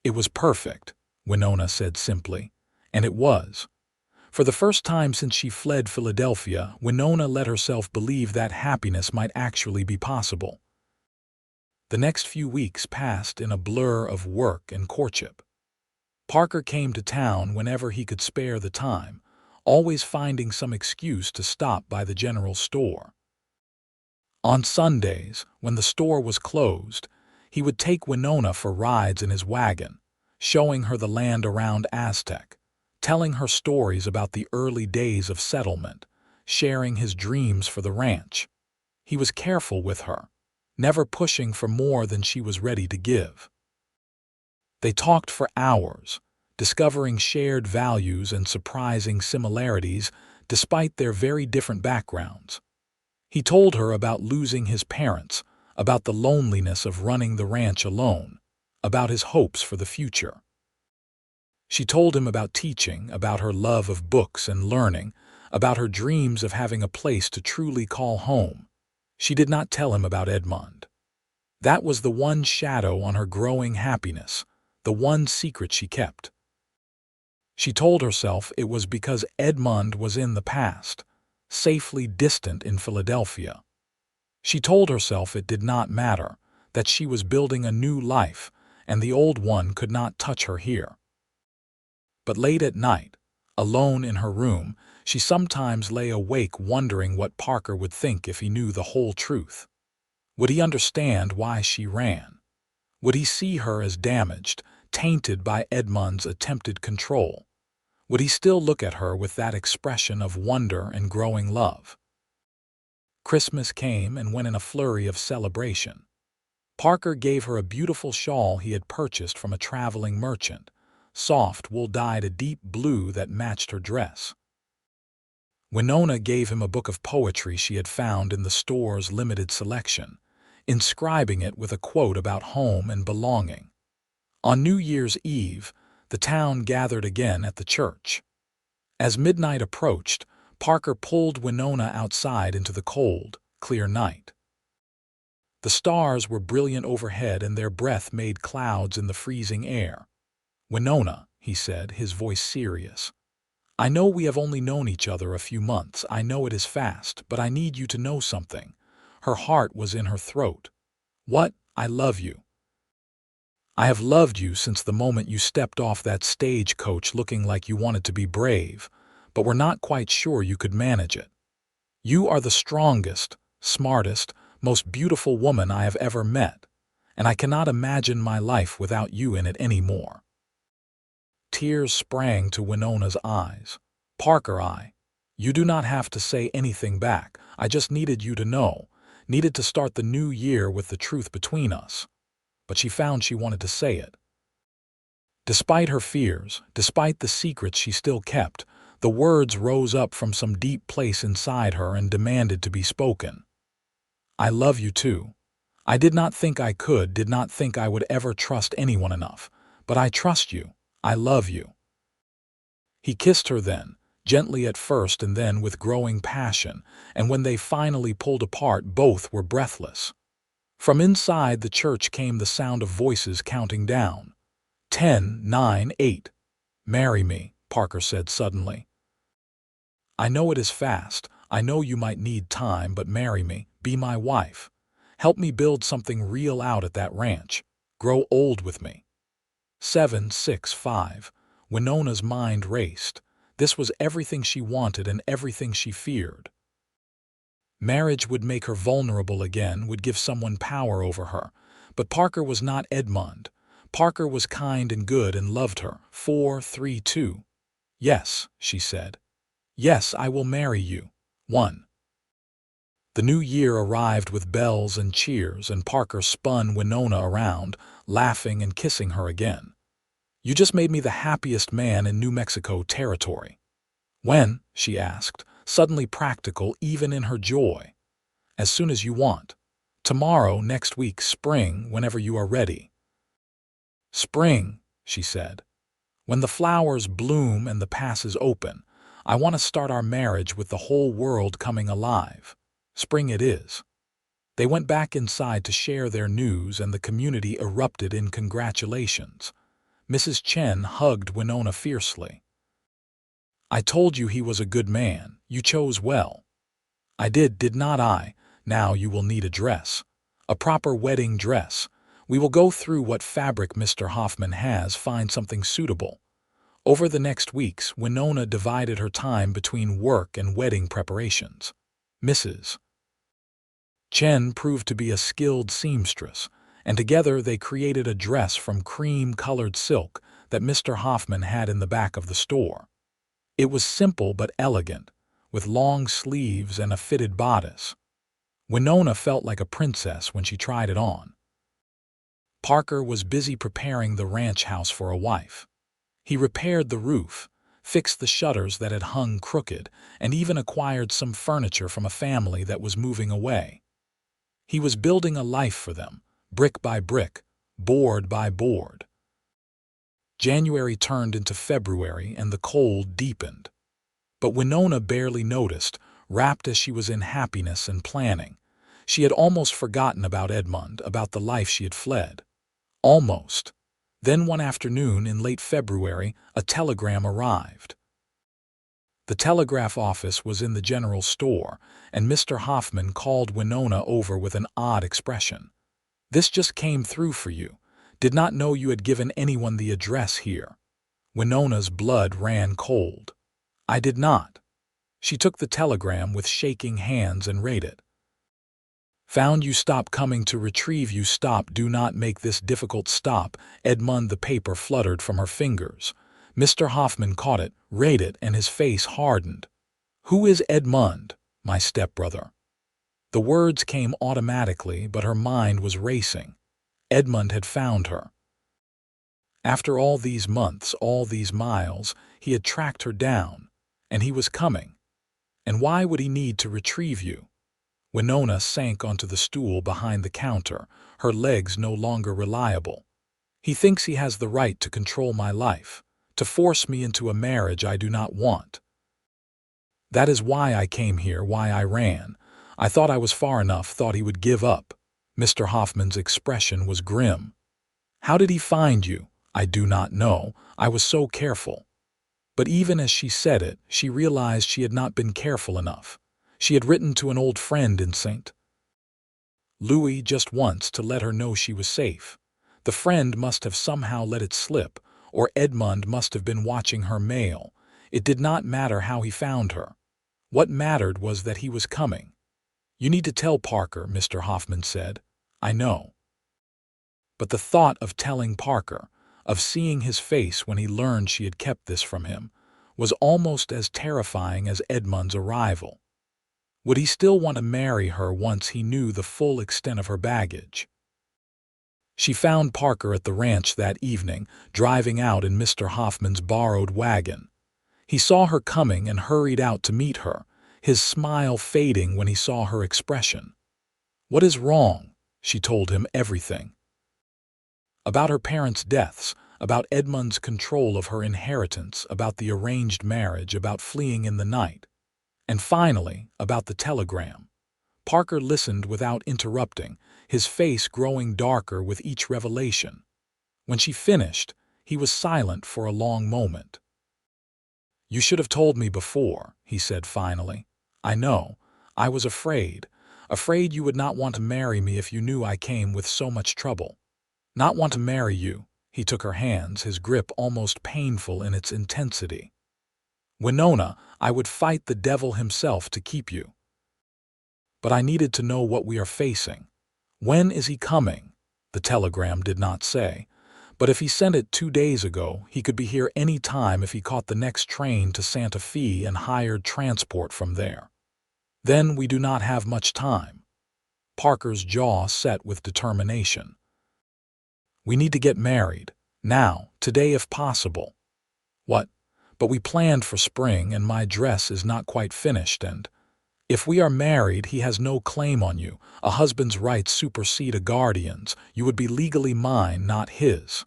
"It was perfect," Winona said simply. And it was. For the first time since she fled Philadelphia, Winona let herself believe that happiness might actually be possible. The next few weeks passed in a blur of work and courtship. Parker came to town whenever he could spare the time, always finding some excuse to stop by the general store. On Sundays, when the store was closed, he would take Winona for rides in his wagon, showing her the land around Aztec, telling her stories about the early days of settlement, sharing his dreams for the ranch. He was careful with her, never pushing for more than she was ready to give. They talked for hours, discovering shared values and surprising similarities despite their very different backgrounds. He told her about losing his parents, about the loneliness of running the ranch alone, about his hopes for the future. She told him about teaching, about her love of books and learning, about her dreams of having a place to truly call home. She did not tell him about Edmund. That was the one shadow on her growing happiness, the one secret she kept. She told herself it was because Edmund was in the past, safely distant in Philadelphia. She told herself it did not matter, that she was building a new life, and the old one could not touch her here. But late at night, alone in her room, she sometimes lay awake wondering what Parker would think if he knew the whole truth. Would he understand why she ran? Would he see her as damaged, tainted by Edmund's attempted control? Would he still look at her with that expression of wonder and growing love? Christmas came and went in a flurry of celebration. Parker gave her a beautiful shawl he had purchased from a traveling merchant, soft wool dyed a deep blue that matched her dress. Winona gave him a book of poetry she had found in the store's limited selection, inscribing it with a quote about home and belonging. On New Year's Eve, The town gathered again at the church. As midnight approached, Parker pulled Winona outside into the cold, clear night. The stars were brilliant overhead and their breath made clouds in the freezing air. "Winona," he said, his voice serious, "I know we have only known each other a few months. I know it is fast, but I need you to know something." Her heart was in her throat. "What? I love you. I have loved you since the moment you stepped off that stagecoach looking like you wanted to be brave, but were not quite sure you could manage it. You are the strongest, smartest, most beautiful woman I have ever met, and I cannot imagine my life without you in it anymore." Tears sprang to Winona's eyes. "Parker, you do not have to say anything back. I just needed you to know, needed to start the new year with the truth between us." But she found she wanted to say it. Despite her fears, despite the secrets she still kept, the words rose up from some deep place inside her and demanded to be spoken. "I love you too. I did not think I could, did not think I would ever trust anyone enough. But I trust you. I love you." He kissed her then, gently at first and then with growing passion, and when they finally pulled apart, both were breathless. From inside the church came the sound of voices counting down. 10, 9, 8. "Marry me," Parker said suddenly. "I know it is fast. I know you might need time, but marry me. Be my wife. Help me build something real out at that ranch. Grow old with me." 7, 6, 5. Winona's mind raced. This was everything she wanted and everything she feared. Marriage would make her vulnerable again, would give someone power over her. But Parker was not Edmund. Parker was kind and good and loved her. 4, 3, 2. "Yes," she said. "Yes, I will marry you." 1. The new year arrived with bells and cheers, and Parker spun Winona around, laughing and kissing her again. "You just made me the happiest man in New Mexico territory." "When?" she asked, suddenly practical even in her joy. "As soon as you want. Tomorrow, next week, spring, whenever you are ready." "Spring," she said. "When the flowers bloom and the passes open. I want to start our marriage with the whole world coming alive. Spring it is." They went back inside to share their news, and the community erupted in congratulations. Mrs. Chen hugged Winona fiercely. "I told you he was a good man. You chose well." "I did not I? Now you will need a dress. A proper wedding dress. We will go through what fabric Mr. Hoffman has, find something suitable." Over the next weeks, Winona divided her time between work and wedding preparations. Mrs. Chen proved to be a skilled seamstress, and together they created a dress from cream-colored silk that Mr. Hoffman had in the back of the store. It was simple but elegant, with long sleeves and a fitted bodice. Winona felt like a princess when she tried it on. Parker was busy preparing the ranch house for a wife. He repaired the roof, fixed the shutters that had hung crooked, and even acquired some furniture from a family that was moving away. He was building a life for them, brick by brick, board by board. January turned into February and the cold deepened. But Winona barely noticed, wrapped as she was in happiness and planning. She had almost forgotten about Edmund, about the life she had fled. Almost. Then one afternoon in late February, a telegram arrived. The telegraph office was in the general store, and Mr. Hoffman called Winona over with an odd expression. "This just came through for you. Did not know you had given anyone the address here." Winona's blood ran cold. "I did not." She took the telegram with shaking hands and read it. "Found you, stop coming to retrieve you, stop, do not make this difficult, stop." Edmund, the paper fluttered from her fingers. Mr. Hoffman caught it, read it, and his face hardened. "Who is Edmund?" "My stepbrother." The words came automatically, but her mind was racing. Edmund had found her. After all these months, all these miles, he had tracked her down, and he was coming. And why would he need to retrieve you? Winona sank onto the stool behind the counter, her legs no longer reliable. He thinks he has the right to control my life, to force me into a marriage I do not want. That is why I came here, why I ran. I thought I was far enough, thought he would give up." Mr. Hoffman's expression was grim. "How did he find you?" "I do not know. I was so careful." But even as she said it, she realized she had not been careful enough. She had written to an old friend in St. Louis just once to let her know she was safe. The friend must have somehow let it slip, or Edmund must have been watching her mail. It did not matter how he found her. What mattered was that he was coming. "You need to tell Parker," Mr. Hoffman said. "I know." But the thought of telling Parker, of seeing his face when he learned she had kept this from him, was almost as terrifying as Edmund's arrival. Would he still want to marry her once he knew the full extent of her baggage? She found Parker at the ranch that evening, driving out in Mr. Hoffman's borrowed wagon. He saw her coming and hurried out to meet her, his smile fading when he saw her expression. "What is wrong?" She told him everything. About her parents' deaths, about Edmund's control of her inheritance, about the arranged marriage, about fleeing in the night, and finally, about the telegram. Parker listened without interrupting, his face growing darker with each revelation. When she finished, he was silent for a long moment. "You should have told me before," he said finally. "I know. I was afraid you would not want to marry me if you knew I came with so much trouble." "Not want to marry you." He took her hands, his grip almost painful in its intensity. "Winona, I would fight the devil himself to keep you. But I needed to know what we are facing. When is he coming?" The telegram did not say. But if he sent it 2 days ago, he could be here any time if he caught the next train to Santa Fe and hired transport from there. "Then we do not have much time." Parker's jaw set with determination. "We need to get married. Now, today if possible." "What? But we planned for spring and my dress is not quite finished and—" "If we are married, he has no claim on you. A husband's rights supersede a guardian's. You would be legally mine, not his."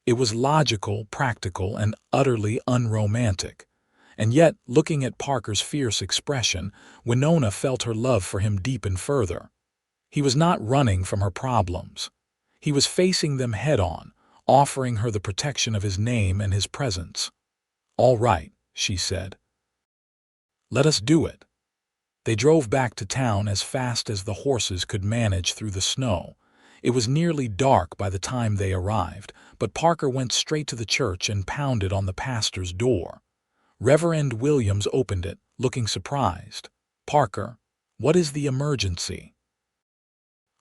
It was logical, practical, and utterly unromantic. And yet, looking at Parker's fierce expression, Winona felt her love for him deepen further. He was not running from her problems. He was facing them head-on, offering her the protection of his name and his presence. "All right," she said. "Let us do it." They drove back to town as fast as the horses could manage through the snow. It was nearly dark by the time they arrived, but Parker went straight to the church and pounded on the pastor's door. Reverend Williams opened it, looking surprised. "Parker, what is the emergency?"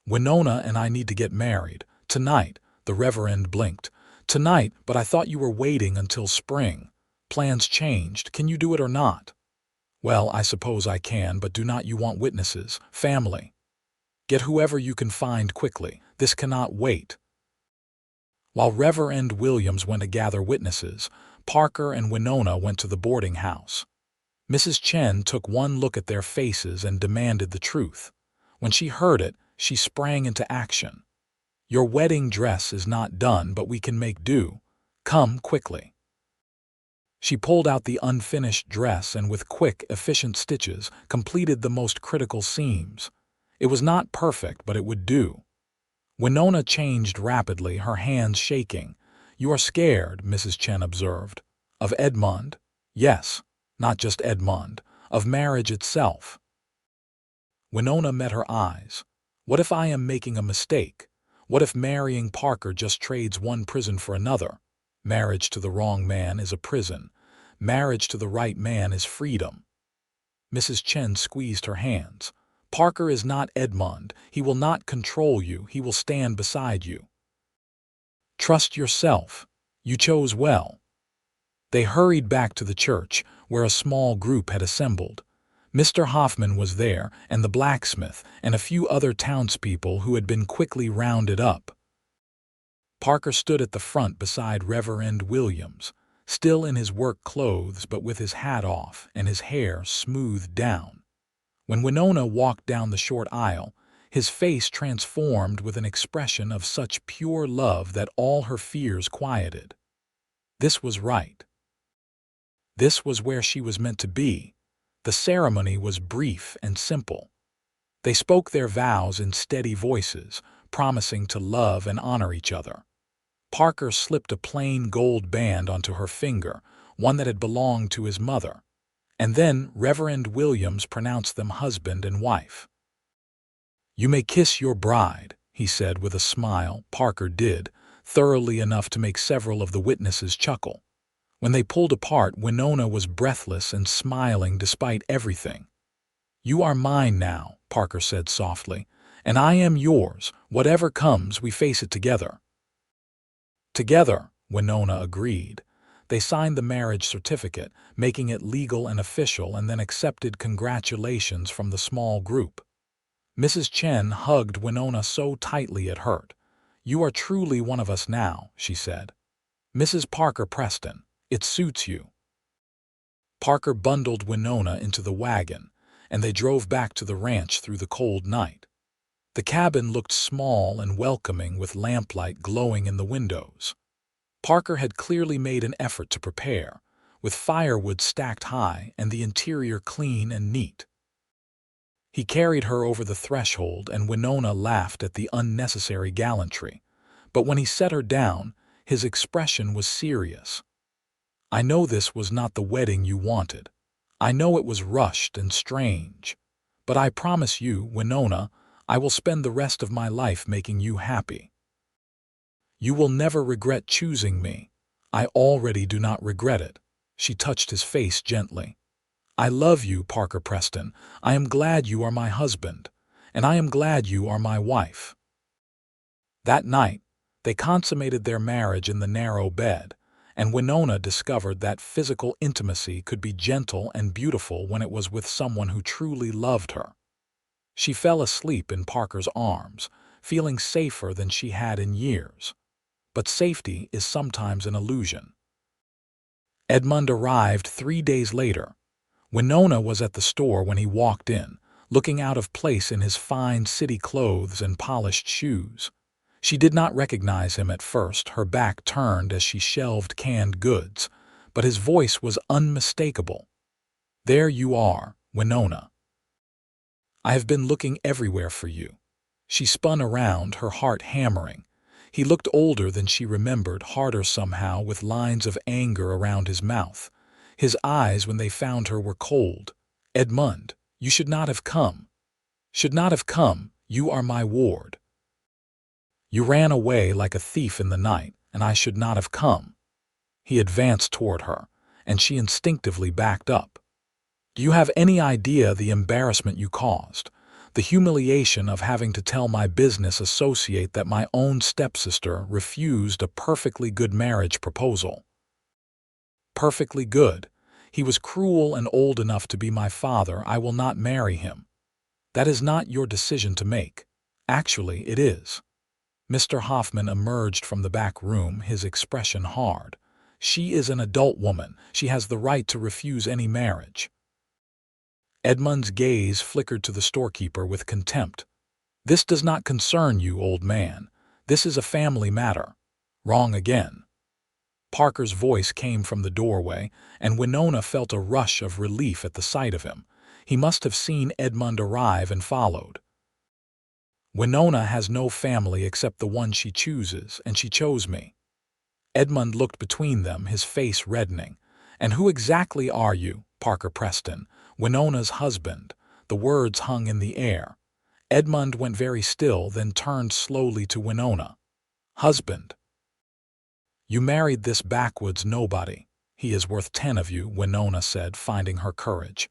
"Winona and I need to get married. Tonight," the Reverend blinked. "Tonight, but I thought you were waiting until spring. Plans changed. Can you do it or not?" "Well, I suppose I can, but do not you want witnesses, family? Get whoever you can find quickly. This cannot wait." While Reverend Williams went to gather witnesses, Parker and Winona went to the boarding house. Mrs. Chen took one look at their faces and demanded the truth. When she heard it, she sprang into action. "Your wedding dress is not done, but we can make do. Come quickly." She pulled out the unfinished dress and with quick, efficient stitches, completed the most critical seams. It was not perfect, but it would do. Winona changed rapidly, her hands shaking. "You are scared," Mrs. Chen observed. "Of Edmund?" "Yes, not just Edmund. Of marriage itself." Winona met her eyes. "What if I am making a mistake? What if marrying Parker just trades one prison for another? Marriage to the wrong man is a prison. Marriage to the right man is freedom." Mrs. Chen squeezed her hands. "Parker is not Edmund. He will not control you. He will stand beside you. Trust yourself. You chose well." They hurried back to the church, where a small group had assembled. Mr. Hoffman was there, and the blacksmith, and a few other townspeople who had been quickly rounded up. Parker stood at the front beside Reverend Williams, still in his work clothes but with his hat off and his hair smoothed down. When Winona walked down the short aisle, his face transformed with an expression of such pure love that all her fears quieted. This was right. This was where she was meant to be. The ceremony was brief and simple. They spoke their vows in steady voices, promising to love and honor each other. Parker slipped a plain gold band onto her finger, one that had belonged to his mother, and then Reverend Williams pronounced them husband and wife. "You may kiss your bride," he said with a smile. Parker did, thoroughly enough to make several of the witnesses chuckle. When they pulled apart, Winona was breathless and smiling despite everything. "You are mine now," Parker said softly, "and I am yours. Whatever comes, we face it together." "Together," Winona agreed. They signed the marriage certificate, making it legal and official, and then accepted congratulations from the small group. Mrs. Chen hugged Winona so tightly it hurt. "You are truly one of us now," she said. "Mrs. Parker Preston, it suits you." Parker bundled Winona into the wagon, and they drove back to the ranch through the cold night. The cabin looked small and welcoming with lamplight glowing in the windows. Parker had clearly made an effort to prepare, with firewood stacked high and the interior clean and neat. He carried her over the threshold, and Winona laughed at the unnecessary gallantry. But when he set her down, his expression was serious. "I know this was not the wedding you wanted. I know it was rushed and strange. But I promise you, Winona, I will spend the rest of my life making you happy. You will never regret choosing me. I already do not regret it." She touched his face gently. "I love you, Parker Preston. I am glad you are my husband, and I am glad you are my wife." That night, they consummated their marriage in the narrow bed, and Winona discovered that physical intimacy could be gentle and beautiful when it was with someone who truly loved her. She fell asleep in Parker's arms, feeling safer than she had in years. But safety is sometimes an illusion. Edmund arrived 3 days later. Winona was at the store when he walked in, looking out of place in his fine city clothes and polished shoes. She did not recognize him at first, her back turned as she shelved canned goods, but his voice was unmistakable. "There you are, Winona. I have been looking everywhere for you." She spun around, her heart hammering. He looked older than she remembered, harder somehow, with lines of anger around his mouth. His eyes, when they found her, were cold. "Edmund, you should not have come. Should not have come. You are my ward. You ran away like a thief in the night, and I should not have come." He advanced toward her, and she instinctively backed up. "Do you have any idea the embarrassment you caused? The humiliation of having to tell my business associate that my own stepsister refused a perfectly good marriage proposal?" "Perfectly good. He was cruel and old enough to be my father. I will not marry him." "That is not your decision to make. Actually, it is." Mr. Hoffman emerged from the back room, his expression hard. "She is an adult woman. She has the right to refuse any marriage." Edmund's gaze flickered to the storekeeper with contempt. "This does not concern you, old man. This is a family matter." "Wrong again." Parker's voice came from the doorway, and Winona felt a rush of relief at the sight of him. He must have seen Edmund arrive and followed. "Winona has no family except the one she chooses, and she chose me." Edmund looked between them, his face reddening. "And who exactly are you, Parker Preston? Winona's husband." The words hung in the air. Edmund went very still, then turned slowly to Winona. "Husband. You married this backwoods nobody. He is worth 10 of you," Winona said, finding her courage.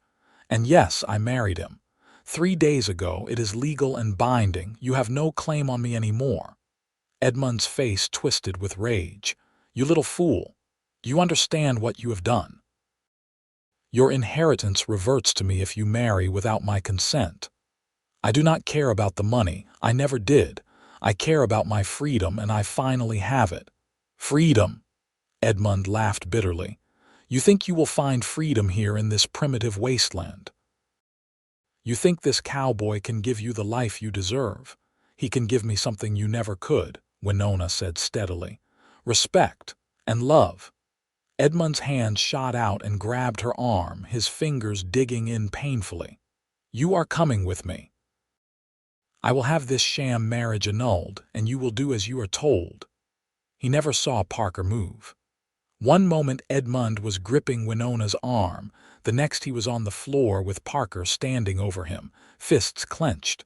"And yes, I married him. 3 days ago. It is legal and binding. You have no claim on me anymore." Edmund's face twisted with rage. "You little fool. Do you understand what you have done? Your inheritance reverts to me if you marry without my consent. I do not care about the money. I never did. I care about my freedom, and I finally have it." "Freedom?" Edmund laughed bitterly. "You think you will find freedom here in this primitive wasteland? You think this cowboy can give you the life you deserve? He can give me something you never could, Winona said steadily. Respect and love. Edmund's hand shot out and grabbed her arm, his fingers digging in painfully. You are coming with me. I will have this sham marriage annulled, and you will do as you are told. He never saw Parker move. One moment Edmund was gripping Winona's arm, the next he was on the floor with Parker standing over him, fists clenched.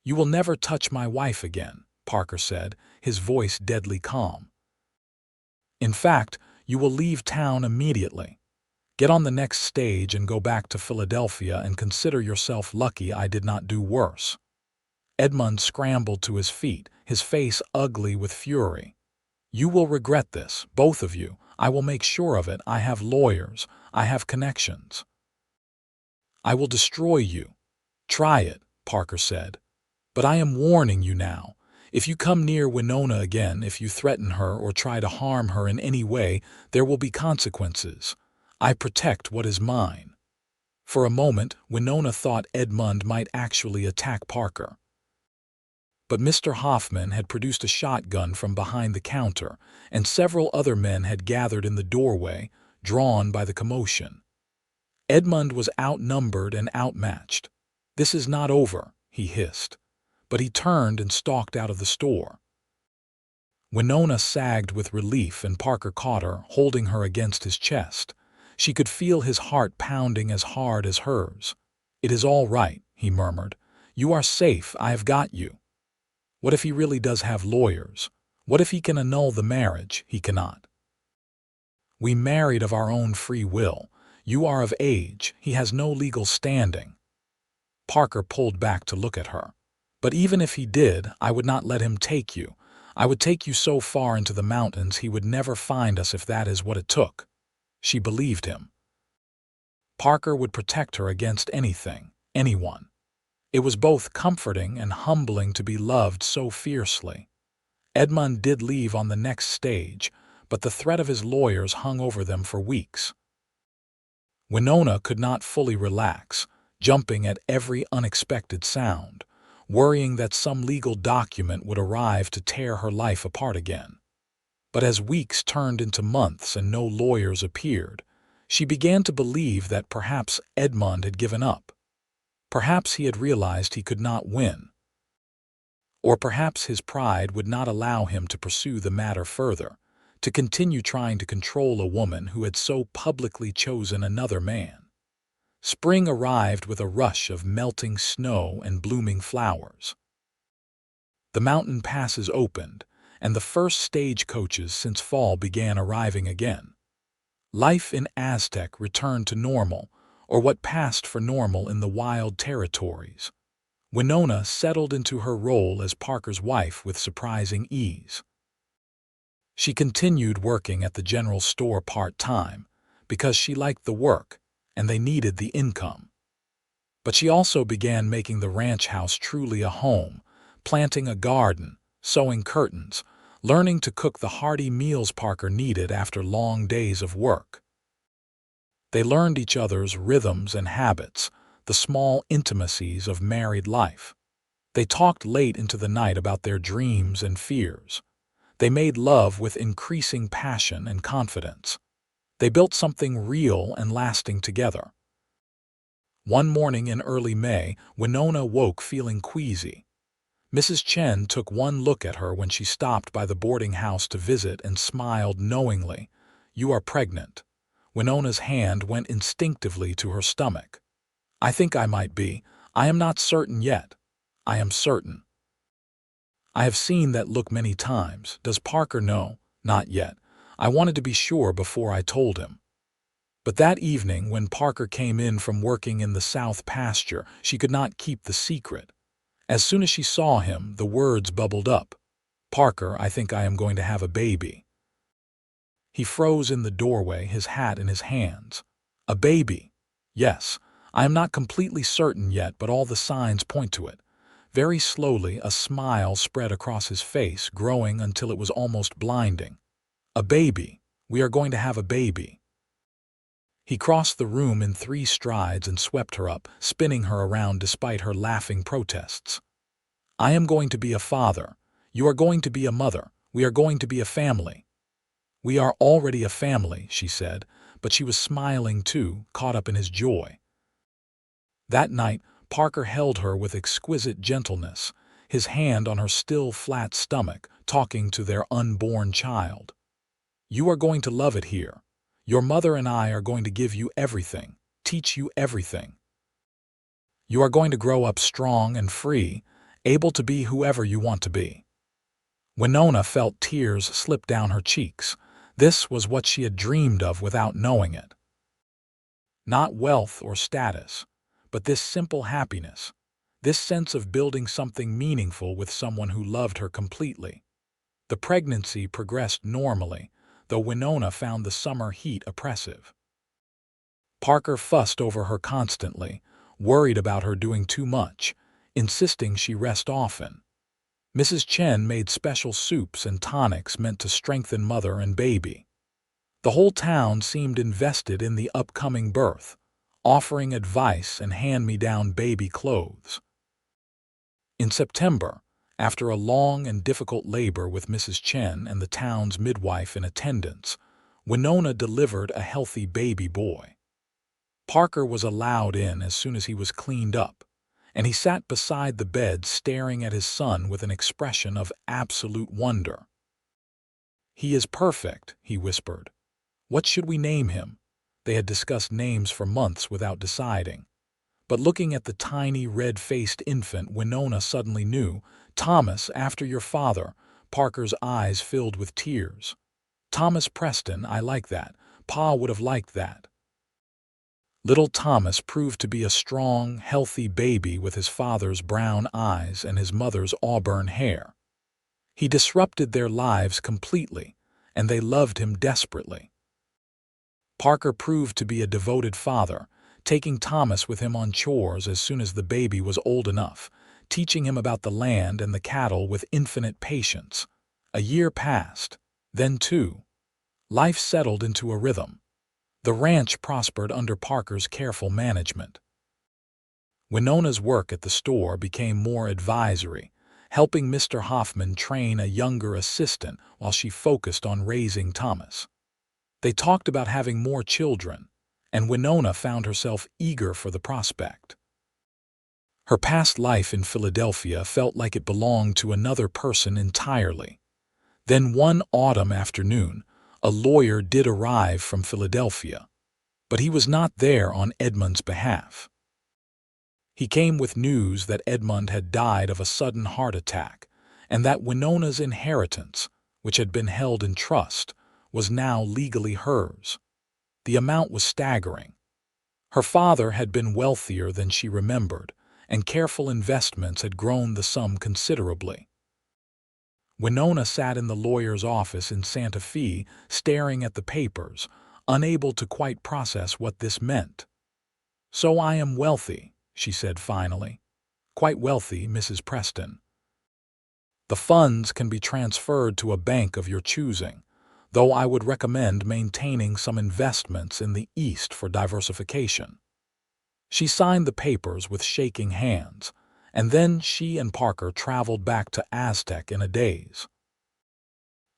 You will never touch my wife again, Parker said, his voice deadly calm. In fact, you will leave town immediately. Get on the next stage and go back to Philadelphia and consider yourself lucky I did not do worse. Edmund scrambled to his feet, his face ugly with fury. You will regret this, both of you. I will make sure of it. I have lawyers. I have connections. I will destroy you. Try it, Parker said. But I am warning you now. If you come near Winona again, if you threaten her or try to harm her in any way, there will be consequences. I protect what is mine. For a moment, Winona thought Edmund might actually attack Parker. But Mr. Hoffman had produced a shotgun from behind the counter, and several other men had gathered in the doorway, drawn by the commotion. Edmund was outnumbered and outmatched. This is not over, he hissed. But he turned and stalked out of the store. Winona sagged with relief, and Parker caught her, holding her against his chest. She could feel his heart pounding as hard as hers. It is all right, he murmured. You are safe. I have got you. What if he really does have lawyers? What if he can annul the marriage? He cannot. We married of our own free will. You are of age. He has no legal standing. Parker pulled back to look at her. But even if he did, I would not let him take you. I would take you so far into the mountains he would never find us if that is what it took. She believed him. Parker would protect her against anything, anyone. It was both comforting and humbling to be loved so fiercely. Edmund did leave on the next stage, but the threat of his lawyers hung over them for weeks. Winona could not fully relax, jumping at every unexpected sound, worrying that some legal document would arrive to tear her life apart again. But as weeks turned into months and no lawyers appeared, she began to believe that perhaps Edmund had given up. Perhaps he had realized he could not win. Or perhaps his pride would not allow him to pursue the matter further, to continue trying to control a woman who had so publicly chosen another man. Spring arrived with a rush of melting snow and blooming flowers. The mountain passes opened, and the first stagecoaches since fall began arriving again. Life in Aztec returned to normal, or what passed for normal in the wild territories. Winona settled into her role as Parker's wife with surprising ease. She continued working at the general store part-time because she liked the work and they needed the income. But she also began making the ranch house truly a home, planting a garden, sewing curtains, learning to cook the hearty meals Parker needed after long days of work. They learned each other's rhythms and habits, the small intimacies of married life. They talked late into the night about their dreams and fears. They made love with increasing passion and confidence. They built something real and lasting together. One morning in early May, Winona woke feeling queasy. Mrs. Chen took one look at her when she stopped by the boarding house to visit and smiled knowingly. You are pregnant. Winona's hand went instinctively to her stomach. I think I might be. I am not certain yet. I am certain. I have seen that look many times. Does Parker know? Not yet. I wanted to be sure before I told him. But that evening, when Parker came in from working in the south pasture, she could not keep the secret. As soon as she saw him, the words bubbled up. Parker, I think I am going to have a baby. He froze in the doorway, his hat in his hands. A baby. Yes, I am not completely certain yet, but all the signs point to it. Very slowly, a smile spread across his face, growing until it was almost blinding. A baby. We are going to have a baby. He crossed the room in 3 strides and swept her up, spinning her around despite her laughing protests. "I am going to be a father. You are going to be a mother. We are going to be a family." "We are already a family," she said, but she was smiling too, caught up in his joy. That night, Parker held her with exquisite gentleness, his hand on her still flat stomach, talking to their unborn child. "You are going to love it here. Your mother and I are going to give you everything, teach you everything. You are going to grow up strong and free, able to be whoever you want to be." Winona felt tears slip down her cheeks. This was what she had dreamed of without knowing it. Not wealth or status, but this simple happiness, this sense of building something meaningful with someone who loved her completely. The pregnancy progressed normally, though Winona found the summer heat oppressive. Parker fussed over her constantly, worried about her doing too much, insisting she rest often. Mrs. Chen made special soups and tonics meant to strengthen mother and baby. The whole town seemed invested in the upcoming birth, offering advice and hand-me-down baby clothes. In September, after a long and difficult labor with Mrs. Chen and the town's midwife in attendance, Winona delivered a healthy baby boy. Parker was allowed in as soon as he was cleaned up, and he sat beside the bed staring at his son with an expression of absolute wonder. "He is perfect," he whispered. "What should we name him?" They had discussed names for months without deciding. But looking at the tiny, red-faced infant, Winona suddenly knew. "Thomas, after your father." Parker's eyes filled with tears. "Thomas Preston, I like that. Pa would have liked that." Little Thomas proved to be a strong, healthy baby with his father's brown eyes and his mother's auburn hair. He disrupted their lives completely, and they loved him desperately. Parker proved to be a devoted father, taking Thomas with him on chores as soon as the baby was old enough, teaching him about the land and the cattle with infinite patience. A year passed. Then 2. Life settled into a rhythm. The ranch prospered under Parker's careful management. Winona's work at the store became more advisory, helping Mr. Hoffman train a younger assistant while she focused on raising Thomas. They talked about having more children, and Winona found herself eager for the prospect. Her past life in Philadelphia felt like it belonged to another person entirely. Then one autumn afternoon, a lawyer did arrive from Philadelphia, but he was not there on Edmund's behalf. He came with news that Edmund had died of a sudden heart attack, and that Winona's inheritance, which had been held in trust, was now legally hers. The amount was staggering. Her father had been wealthier than she remembered, and careful investments had grown the sum considerably. Winona sat in the lawyer's office in Santa Fe, staring at the papers, unable to quite process what this meant. "So I am wealthy," she said finally. "Quite wealthy, Mrs. Preston. The funds can be transferred to a bank of your choosing, though I would recommend maintaining some investments in the East for diversification." She signed the papers with shaking hands, and then she and Parker traveled back to Aztec in a daze.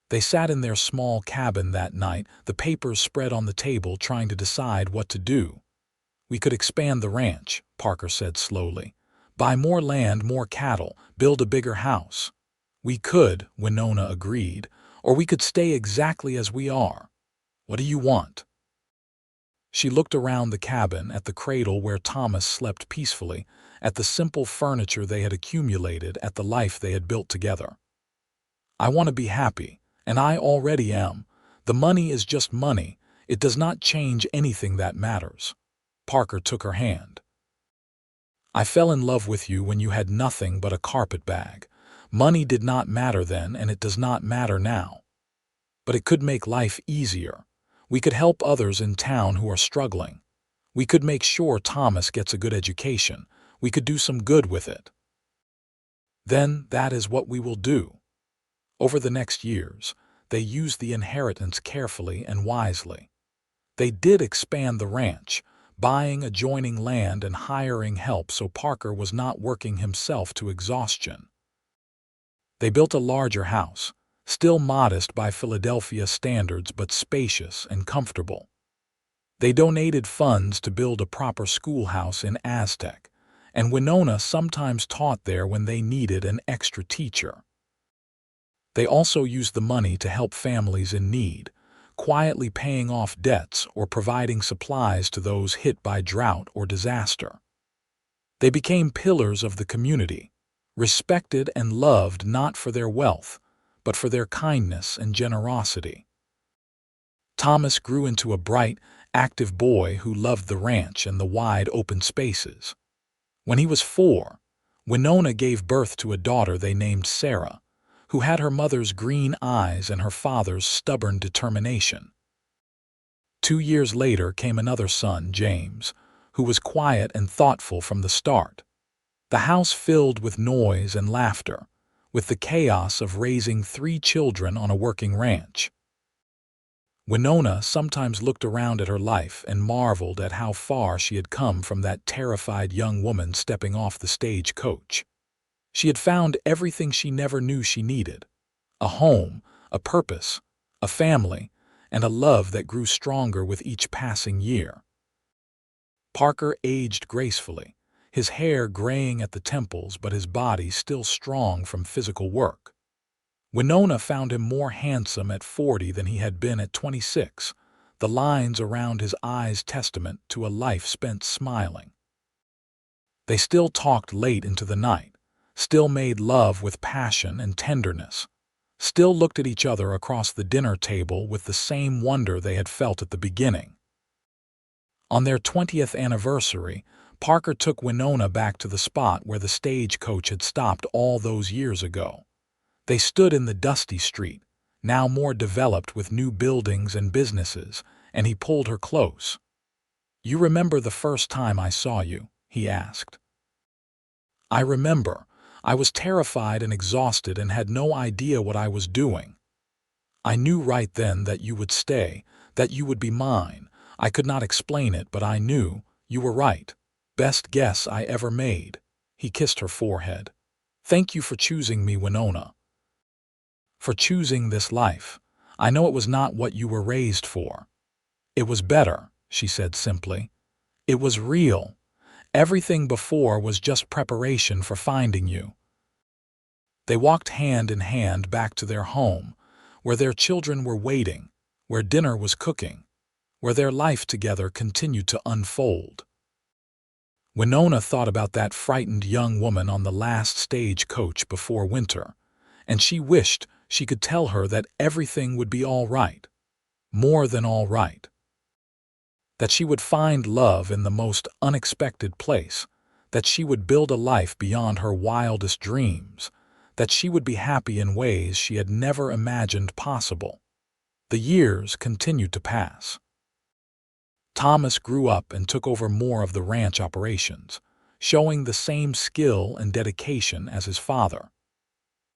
They sat in their small cabin that night, the papers spread on the table, trying to decide what to do. "We could expand the ranch," Parker said slowly. "Buy more land, more cattle, build a bigger house." "We could," Winona agreed, "or we could stay exactly as we are. What do you want?" She looked around the cabin, at the cradle where Thomas slept peacefully, at the simple furniture they had accumulated, at the life they had built together. "I want to be happy, and I already am. The money is just money. It does not change anything that matters." Parker took her hand. "I fell in love with you when you had nothing but a carpet bag. Money did not matter then, and it does not matter now. But it could make life easier. We could help others in town who are struggling. We could make sure Thomas gets a good education. We could do some good with it." "Then that is what we will do." Over the next years, they used the inheritance carefully and wisely. They did expand the ranch, buying adjoining land and hiring help so Parker was not working himself to exhaustion. They built a larger house, still modest by Philadelphia standards but spacious and comfortable. They donated funds to build a proper schoolhouse in Aztec, and Winona sometimes taught there when they needed an extra teacher. They also used the money to help families in need, quietly paying off debts or providing supplies to those hit by drought or disaster. They became pillars of the community, respected and loved not for their wealth, but for their kindness and generosity. Thomas grew into a bright, active boy who loved the ranch and the wide open spaces. When he was 4, Winona gave birth to a daughter they named Sarah, who had her mother's green eyes and her father's stubborn determination. 2 years later came another son, James, who was quiet and thoughtful from the start. The house filled with noise and laughter, with the chaos of raising 3 children on a working ranch. Winona sometimes looked around at her life and marveled at how far she had come from that terrified young woman stepping off the stagecoach. She had found everything she never knew she needed: a home, a purpose, a family, and a love that grew stronger with each passing year. Parker aged gracefully, his hair graying at the temples but his body still strong from physical work. Winona found him more handsome at 40 than he had been at 26, the lines around his eyes testament to a life spent smiling. They still talked late into the night, still made love with passion and tenderness, still looked at each other across the dinner table with the same wonder they had felt at the beginning. On their 20th anniversary, Parker took Winona back to the spot where the stagecoach had stopped all those years ago. They stood in the dusty street, now more developed with new buildings and businesses, and he pulled her close. "You remember the first time I saw you?" he asked. "I remember. I was terrified and exhausted and had no idea what I was doing. I knew right then that you would stay, that you would be mine. I could not explain it, but I knew. You were right. Best guess I ever made." He kissed her forehead. "Thank you for choosing me, Winona. For choosing this life. I know it was not what you were raised for." "It was better," she said simply. "It was real. Everything before was just preparation for finding you." They walked hand in hand back to their home, where their children were waiting, where dinner was cooking, where their life together continued to unfold. Winona thought about that frightened young woman on the last stagecoach before winter, and she wished she could tell her that everything would be all right, more than all right. That she would find love in the most unexpected place, that she would build a life beyond her wildest dreams, that she would be happy in ways she had never imagined possible. The years continued to pass. Thomas grew up and took over more of the ranch operations, showing the same skill and dedication as his father.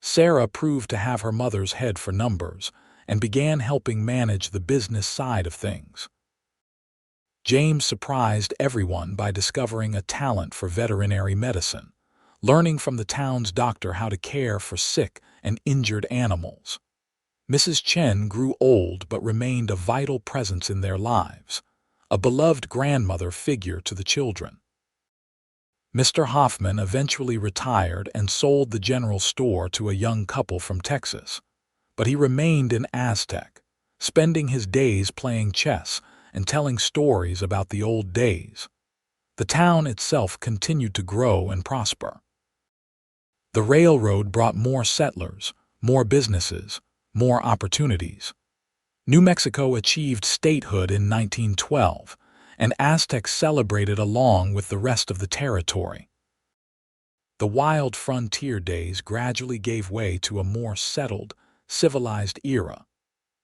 Sarah proved to have her mother's head for numbers and began helping manage the business side of things. James surprised everyone by discovering a talent for veterinary medicine, learning from the town's doctor how to care for sick and injured animals. Mrs. Chen grew old but remained a vital presence in their lives, a beloved grandmother figure to the children. Mr. Hoffman eventually retired and sold the general store to a young couple from Texas, but he remained in Aztec, spending his days playing chess and telling stories about the old days. The town itself continued to grow and prosper. The railroad brought more settlers, more businesses, more opportunities. New Mexico achieved statehood in 1912, and Aztecs celebrated along with the rest of the territory. The wild frontier days gradually gave way to a more settled, civilized era,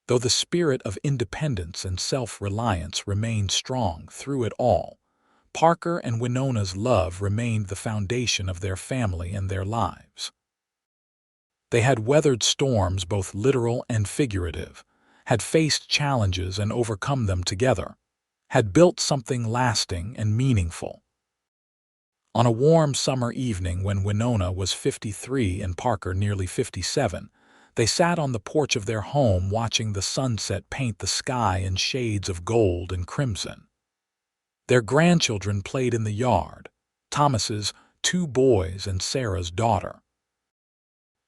though the spirit of independence and self-reliance remained strong through it all. Parker and Winona's love remained the foundation of their family and their lives. They had weathered storms, both literal and figurative, had faced challenges and overcome them together. had built something lasting and meaningful. On a warm summer evening when Winona was 53 and Parker nearly 57, they sat on the porch of their home watching the sunset paint the sky in shades of gold and crimson. Their grandchildren played in the yard, Thomas's 2 boys and Sarah's daughter.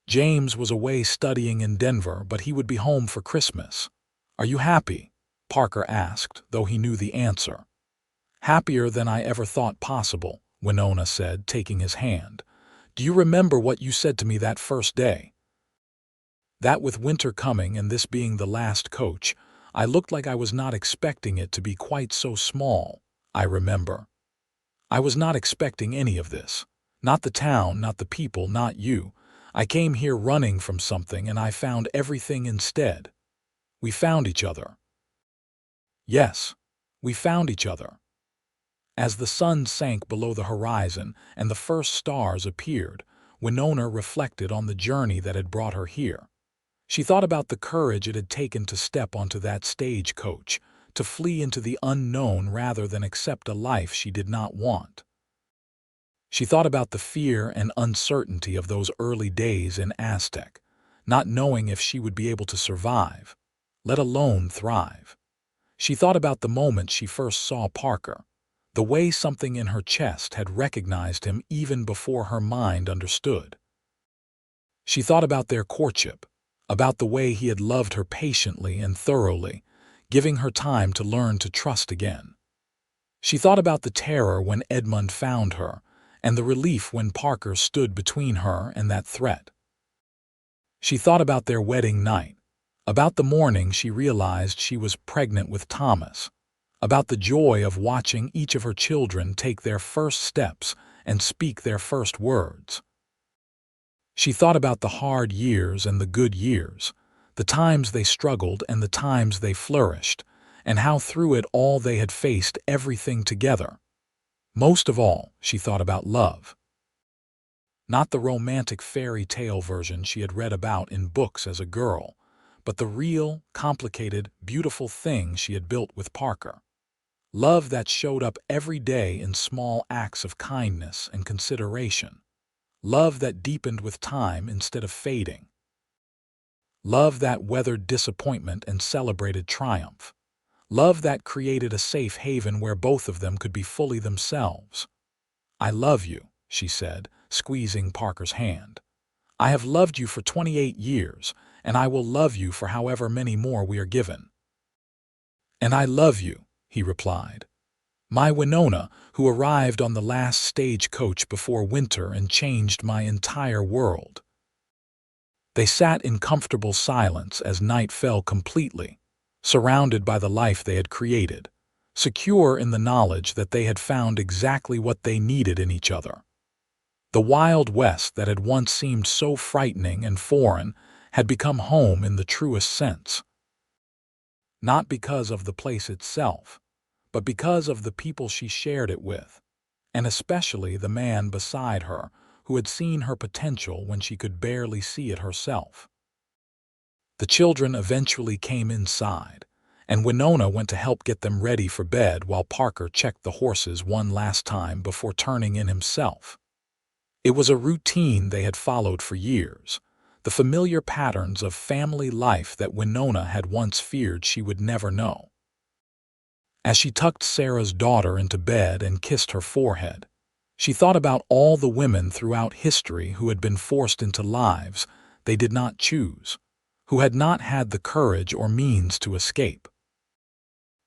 James was away studying in Denver, but he would be home for Christmas. "Are you happy?" Parker asked, though he knew the answer. "Happier than I ever thought possible," Winona said, taking his hand. "Do you remember what you said to me that first day? That with winter coming and this being the last coach, I looked like I was not expecting it to be quite so small. I remember. I was not expecting any of this. Not the town, not the people, not you. I came here running from something and I found everything instead. We found each other." "Yes, we found each other." As the sun sank below the horizon and the first stars appeared, Winona reflected on the journey that had brought her here. She thought about the courage it had taken to step onto that stagecoach, to flee into the unknown rather than accept a life she did not want. She thought about the fear and uncertainty of those early days in Aztec, not knowing if she would be able to survive, let alone thrive. She thought about the moment she first saw Parker, the way something in her chest had recognized him even before her mind understood. She thought about their courtship, about the way he had loved her patiently and thoroughly, giving her time to learn to trust again. She thought about the terror when Edmund found her, and the relief when Parker stood between her and that threat. She thought about their wedding night, about the morning she realized she was pregnant with Thomas, about the joy of watching each of her children take their first steps and speak their first words. She thought about the hard years and the good years, the times they struggled and the times they flourished, and how through it all they had faced everything together. Most of all, she thought about love. Not the romantic fairy tale version she had read about in books as a girl, but the real, complicated, beautiful thing she had built with Parker. Love that showed up every day in small acts of kindness and consideration. Love that deepened with time instead of fading. Love that weathered disappointment and celebrated triumph. Love that created a safe haven where both of them could be fully themselves. "I love you," she said, squeezing Parker's hand. "I have loved you for 28 years, and I will love you for however many more we are given." "And I love you," he replied. "My Winona, who arrived on the last stagecoach before winter and changed my entire world." They sat in comfortable silence as night fell completely, surrounded by the life they had created, secure in the knowledge that they had found exactly what they needed in each other. The Wild West that had once seemed so frightening and foreign had become home in the truest sense. Not because of the place itself, but because of the people she shared it with, and especially the man beside her who had seen her potential when she could barely see it herself. The children eventually came inside, and Winona went to help get them ready for bed while Parker checked the horses one last time before turning in himself. It was a routine they had followed for years, the familiar patterns of family life that Winona had once feared she would never know. As she tucked Sarah's daughter into bed and kissed her forehead, she thought about all the women throughout history who had been forced into lives they did not choose, who had not had the courage or means to escape.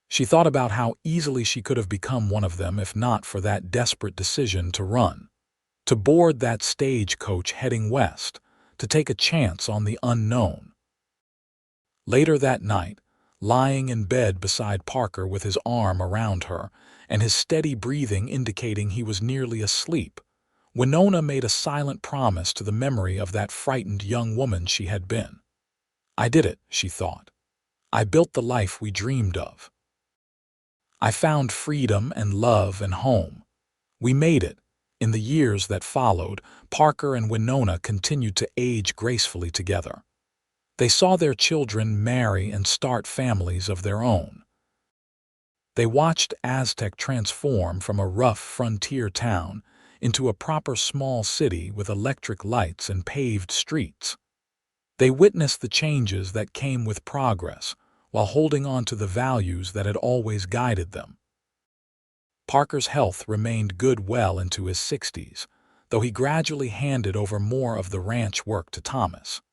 She thought about how easily she could have become one of them if not for that desperate decision to run, to board that stagecoach heading west, to take a chance on the unknown. Later that night, lying in bed beside Parker with his arm around her and his steady breathing indicating he was nearly asleep, Winona made a silent promise to the memory of that frightened young woman she had been. "I did it," she thought. "I built the life we dreamed of. I found freedom and love and home. We made it." In the years that followed, Parker and Winona continued to age gracefully together. They saw their children marry and start families of their own. They watched Aztec transform from a rough frontier town into a proper small city with electric lights and paved streets. They witnessed the changes that came with progress while holding on to the values that had always guided them. Parker's health remained good well into his 60s, though he gradually handed over more of the ranch work to Thomas.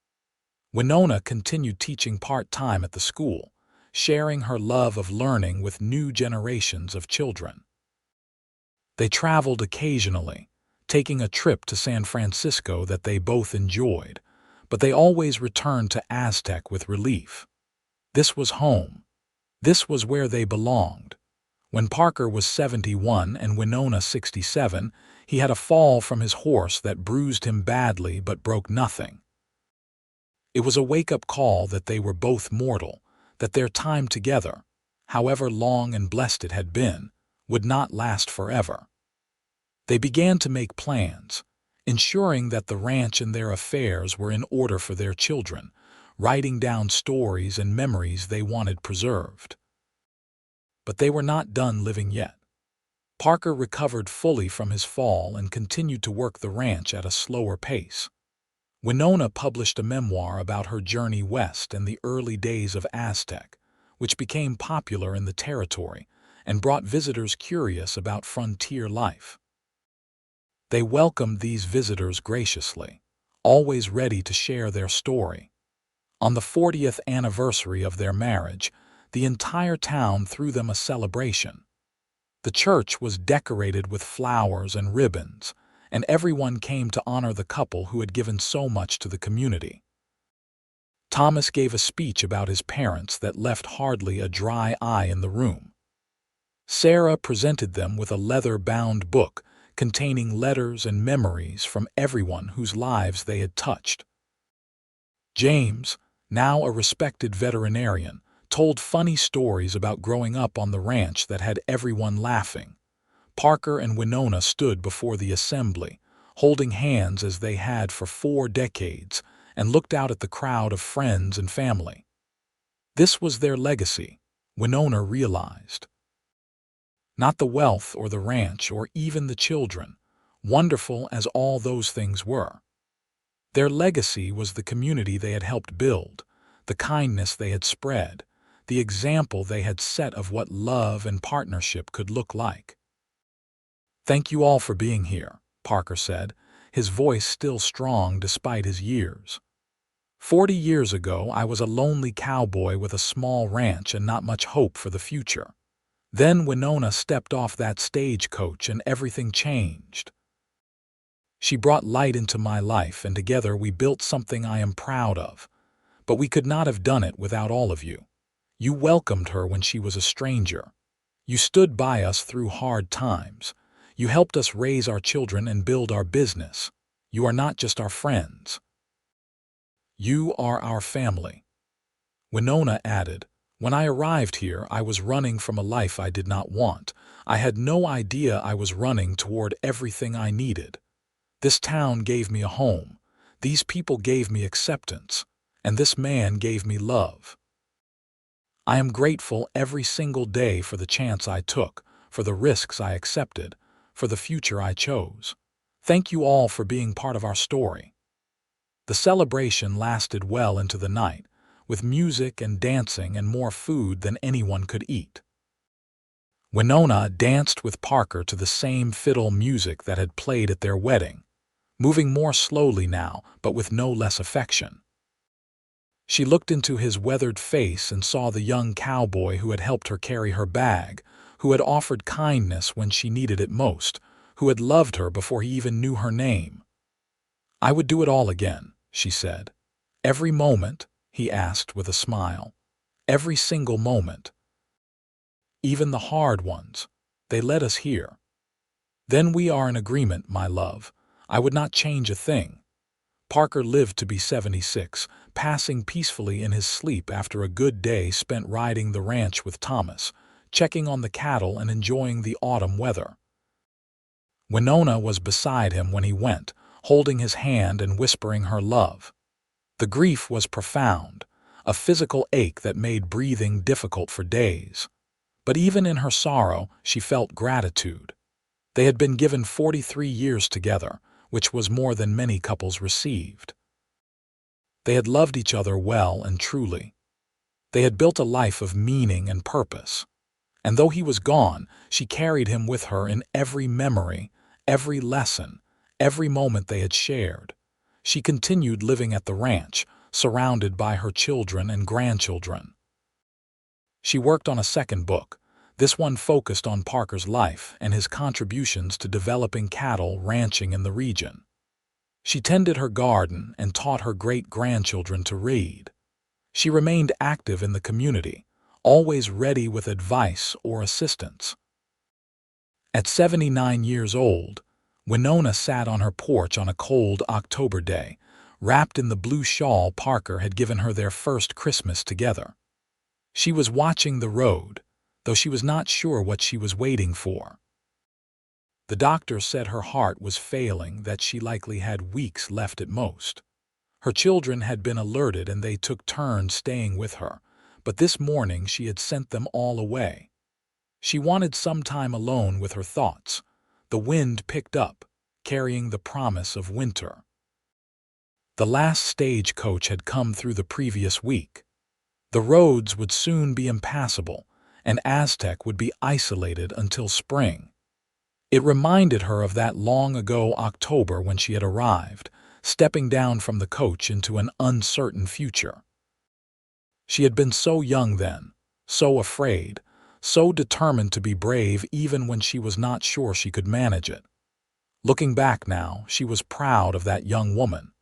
Winona continued teaching part-time at the school, sharing her love of learning with new generations of children. They traveled occasionally, taking a trip to San Francisco that they both enjoyed, but they always returned to Aztec with relief. This was home. This was where they belonged. When Parker was 71 and Winona 67, he had a fall from his horse that bruised him badly but broke nothing. It was a wake-up call that they were both mortal, that their time together, however long and blessed it had been, would not last forever. They began to make plans, ensuring that the ranch and their affairs were in order for their children, writing down stories and memories they wanted preserved. But they were not done living yet. Parker recovered fully from his fall and continued to work the ranch at a slower pace. Winona published a memoir about her journey west and the early days of Aztec, which became popular in the territory and brought visitors curious about frontier life. They welcomed these visitors graciously, always ready to share their story. On the 40th anniversary of their marriage, the entire town threw them a celebration. The church was decorated with flowers and ribbons, and everyone came to honor the couple who had given so much to the community. Thomas gave a speech about his parents that left hardly a dry eye in the room. Sarah presented them with a leather-bound book containing letters and memories from everyone whose lives they had touched. James, now a respected veterinarian, told funny stories about growing up on the ranch that had everyone laughing. Parker and Winona stood before the assembly, holding hands as they had for 4 decades, and looked out at the crowd of friends and family. This was their legacy, Winona realized. Not the wealth or the ranch or even the children, wonderful as all those things were. Their legacy was the community they had helped build, the kindness they had spread, the example they had set of what love and partnership could look like. "Thank you all for being here," Parker said, his voice still strong despite his years. 40 years ago, I was a lonely cowboy with a small ranch and not much hope for the future. Then Winona stepped off that stagecoach and everything changed. She brought light into my life, and together we built something I am proud of. But we could not have done it without all of you. You welcomed her when she was a stranger. You stood by us through hard times. You helped us raise our children and build our business. You are not just our friends. You are our family." Winona added, "When I arrived here, I was running from a life I did not want. I had no idea I was running toward everything I needed. This town gave me a home. These people gave me acceptance. And this man gave me love. I am grateful every single day for the chance I took, for the risks I accepted, for the future I chose. Thank you all for being part of our story." The celebration lasted well into the night, with music and dancing and more food than anyone could eat. Winona danced with Parker to the same fiddle music that had played at their wedding, moving more slowly now, but with no less affection. She looked into his weathered face and saw the young cowboy who had helped her carry her bag, who had offered kindness when she needed it most, who had loved her before he even knew her name. "I would do it all again," she said. "Every moment," he asked with a smile. "Every single moment. Even the hard ones. They led us here." "Then we are in agreement, my love. I would not change a thing." Parker lived to be 76, passing peacefully in his sleep after a good day spent riding the ranch with Thomas, checking on the cattle and enjoying the autumn weather. Winona was beside him when he went, holding his hand and whispering her love. The grief was profound, a physical ache that made breathing difficult for days. But even in her sorrow, she felt gratitude. They had been given 43 years together, which was more than many couples received. They had loved each other well and truly. They had built a life of meaning and purpose. And though he was gone, she carried him with her in every memory, every lesson, every moment they had shared. She continued living at the ranch, surrounded by her children and grandchildren. She worked on a second book. This one focused on Parker's life and his contributions to developing cattle ranching in the region. She tended her garden and taught her great-grandchildren to read. She remained active in the community, always ready with advice or assistance. At 79 years old, Winona sat on her porch on a cold October day, wrapped in the blue shawl Parker had given her their first Christmas together. She was watching the road, though she was not sure what she was waiting for. The doctor said her heart was failing, that she likely had weeks left at most. Her children had been alerted and they took turns staying with her, but this morning she had sent them all away. She wanted some time alone with her thoughts. The wind picked up, carrying the promise of winter. The last stagecoach had come through the previous week. The roads would soon be impassable, and Aztec would be isolated until spring. It reminded her of that long-ago October when she had arrived, stepping down from the coach into an uncertain future. She had been so young then, so afraid, so determined to be brave even when she was not sure she could manage it. Looking back now, she was proud of that young woman.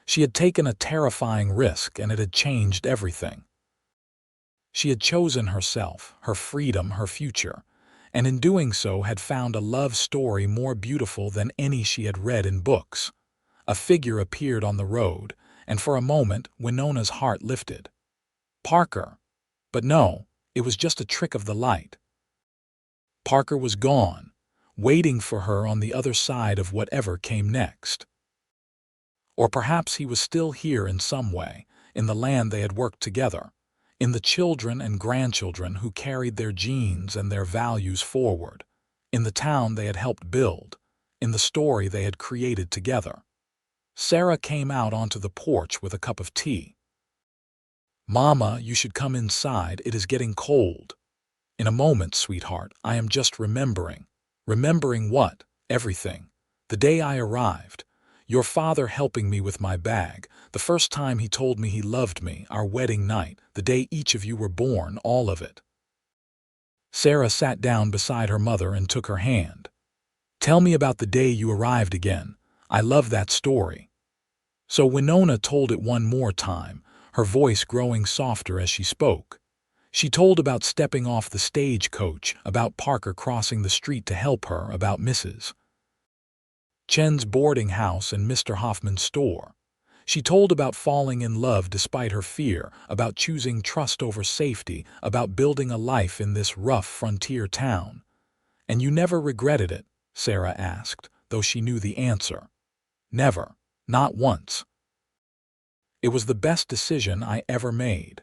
She had taken a terrifying risk and it had changed everything. She had chosen herself, her freedom, her future, and in doing so had found a love story more beautiful than any she had read in books. A figure appeared on the road, and for a moment Winona's heart lifted. Parker. But no, it was just a trick of the light. Parker was gone, waiting for her on the other side of whatever came next. Or perhaps he was still here in some way, in the land they had worked together, in the children and grandchildren who carried their genes and their values forward, in the town they had helped build, in the story they had created together. Sarah came out onto the porch with a cup of tea. "Mama, you should come inside. It is getting cold." "In a moment, sweetheart. I am just remembering." "Remembering what?" "Everything. The day I arrived. Your father helping me with my bag, the first time he told me he loved me, our wedding night, the day each of you were born, all of it." Sarah sat down beside her mother and took her hand. "Tell me about the day you arrived again. I love that story." So Winona told it one more time, her voice growing softer as she spoke. She told about stepping off the stagecoach, about Parker crossing the street to help her, about Mrs. Chen's boarding house and Mr. Hoffman's store. She told about falling in love despite her fear, about choosing trust over safety, about building a life in this rough frontier town. "And you never regretted it?" Sarah asked, though she knew the answer. "Never. Not once. It was the best decision I ever made."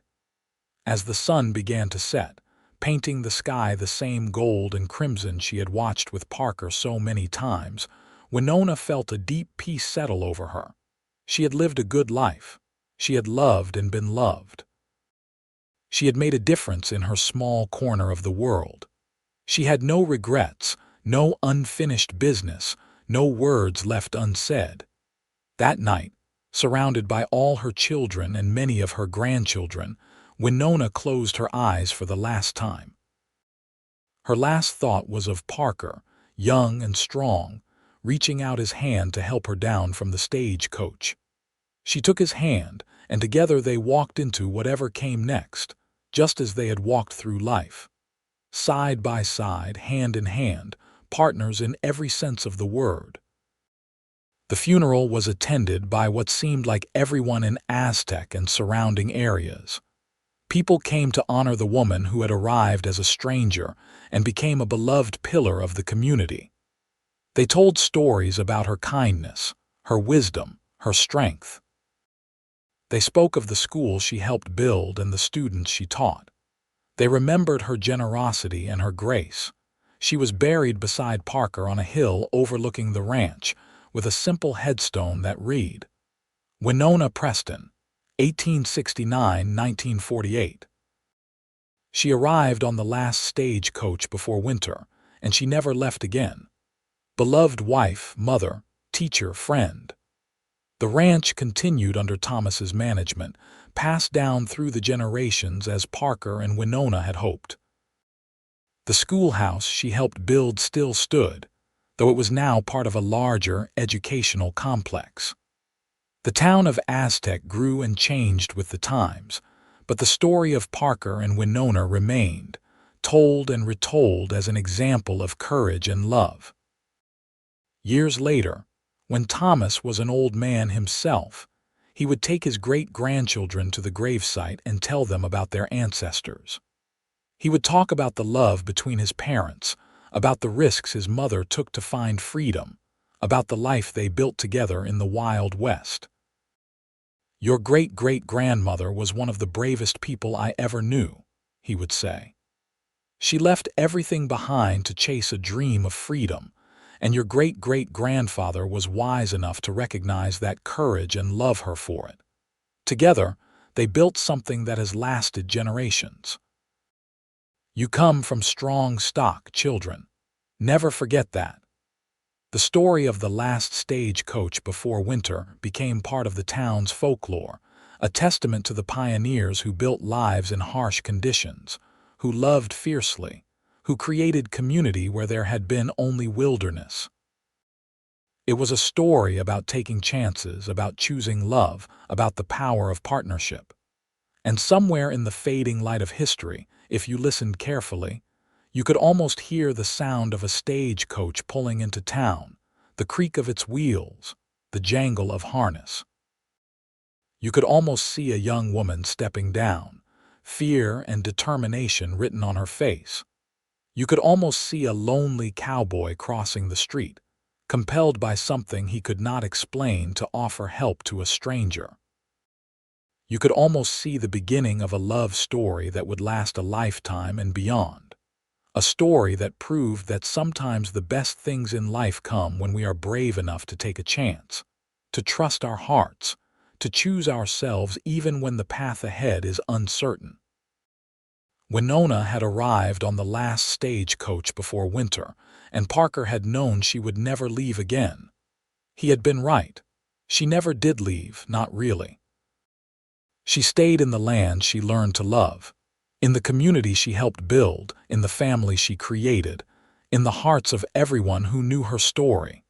As the sun began to set, painting the sky the same gold and crimson she had watched with Parker so many times, Winona felt a deep peace settle over her. She had lived a good life. She had loved and been loved. She had made a difference in her small corner of the world. She had no regrets, no unfinished business, no words left unsaid. That night, surrounded by all her children and many of her grandchildren, Winona closed her eyes for the last time. Her last thought was of Parker, young and strong, reaching out his hand to help her down from the stagecoach. She took his hand, and together they walked into whatever came next, just as they had walked through life. Side by side, hand in hand, partners in every sense of the word. The funeral was attended by what seemed like everyone in Aztec and surrounding areas. People came to honor the woman who had arrived as a stranger and became a beloved pillar of the community. They told stories about her kindness, her wisdom, her strength. They spoke of the school she helped build and the students she taught. They remembered her generosity and her grace. She was buried beside Parker on a hill overlooking the ranch, with a simple headstone that read, Winona Preston, 1869–1948. She arrived on the last stagecoach before winter, and she never left again. Beloved wife, mother, teacher, friend. The ranch continued under Thomas's management, passed down through the generations as Parker and Winona had hoped. The schoolhouse she helped build still stood, though it was now part of a larger educational complex. The town of Aztec grew and changed with the times, but the story of Parker and Winona remained, told and retold as an example of courage and love. Years later, when Thomas was an old man himself, he would take his great-grandchildren to the gravesite and tell them about their ancestors. He would talk about the love between his parents, about the risks his mother took to find freedom, about the life they built together in the Wild West. Your great-great-grandmother was one of the bravest people I ever knew, he would say. She left everything behind to chase a dream of freedom, and your great-great-grandfather was wise enough to recognize that courage and love her for it. Together, they built something that has lasted generations. You come from strong stock, children. Never forget that. The story of the last stagecoach before winter became part of the town's folklore, a testament to the pioneers who built lives in harsh conditions, who loved fiercely, who created community where there had been only wilderness. It was a story about taking chances, about choosing love, about the power of partnership. And somewhere in the fading light of history, if you listened carefully, you could almost hear the sound of a stagecoach pulling into town, the creak of its wheels, the jangle of harness. You could almost see a young woman stepping down, fear and determination written on her face. You could almost see a lonely cowboy crossing the street, compelled by something he could not explain to offer help to a stranger. You could almost see the beginning of a love story that would last a lifetime and beyond. A story that proved that sometimes the best things in life come when we are brave enough to take a chance, to trust our hearts, to choose ourselves even when the path ahead is uncertain. Winona had arrived on the last stagecoach before winter, and Parker had known she would never leave again. He had been right. She never did leave, not really. She stayed in the land she learned to love, in the community she helped build, in the family she created, in the hearts of everyone who knew her story.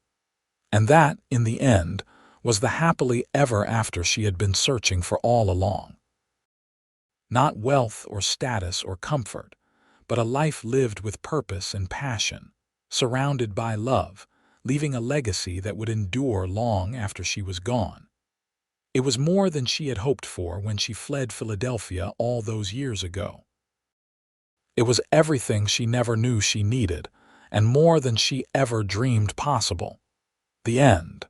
And that, in the end, was the happily ever after she had been searching for all along. Not wealth or status or comfort, but a life lived with purpose and passion, surrounded by love, leaving a legacy that would endure long after she was gone. It was more than she had hoped for when she fled Philadelphia all those years ago. It was everything she never knew she needed, and more than she ever dreamed possible. The end.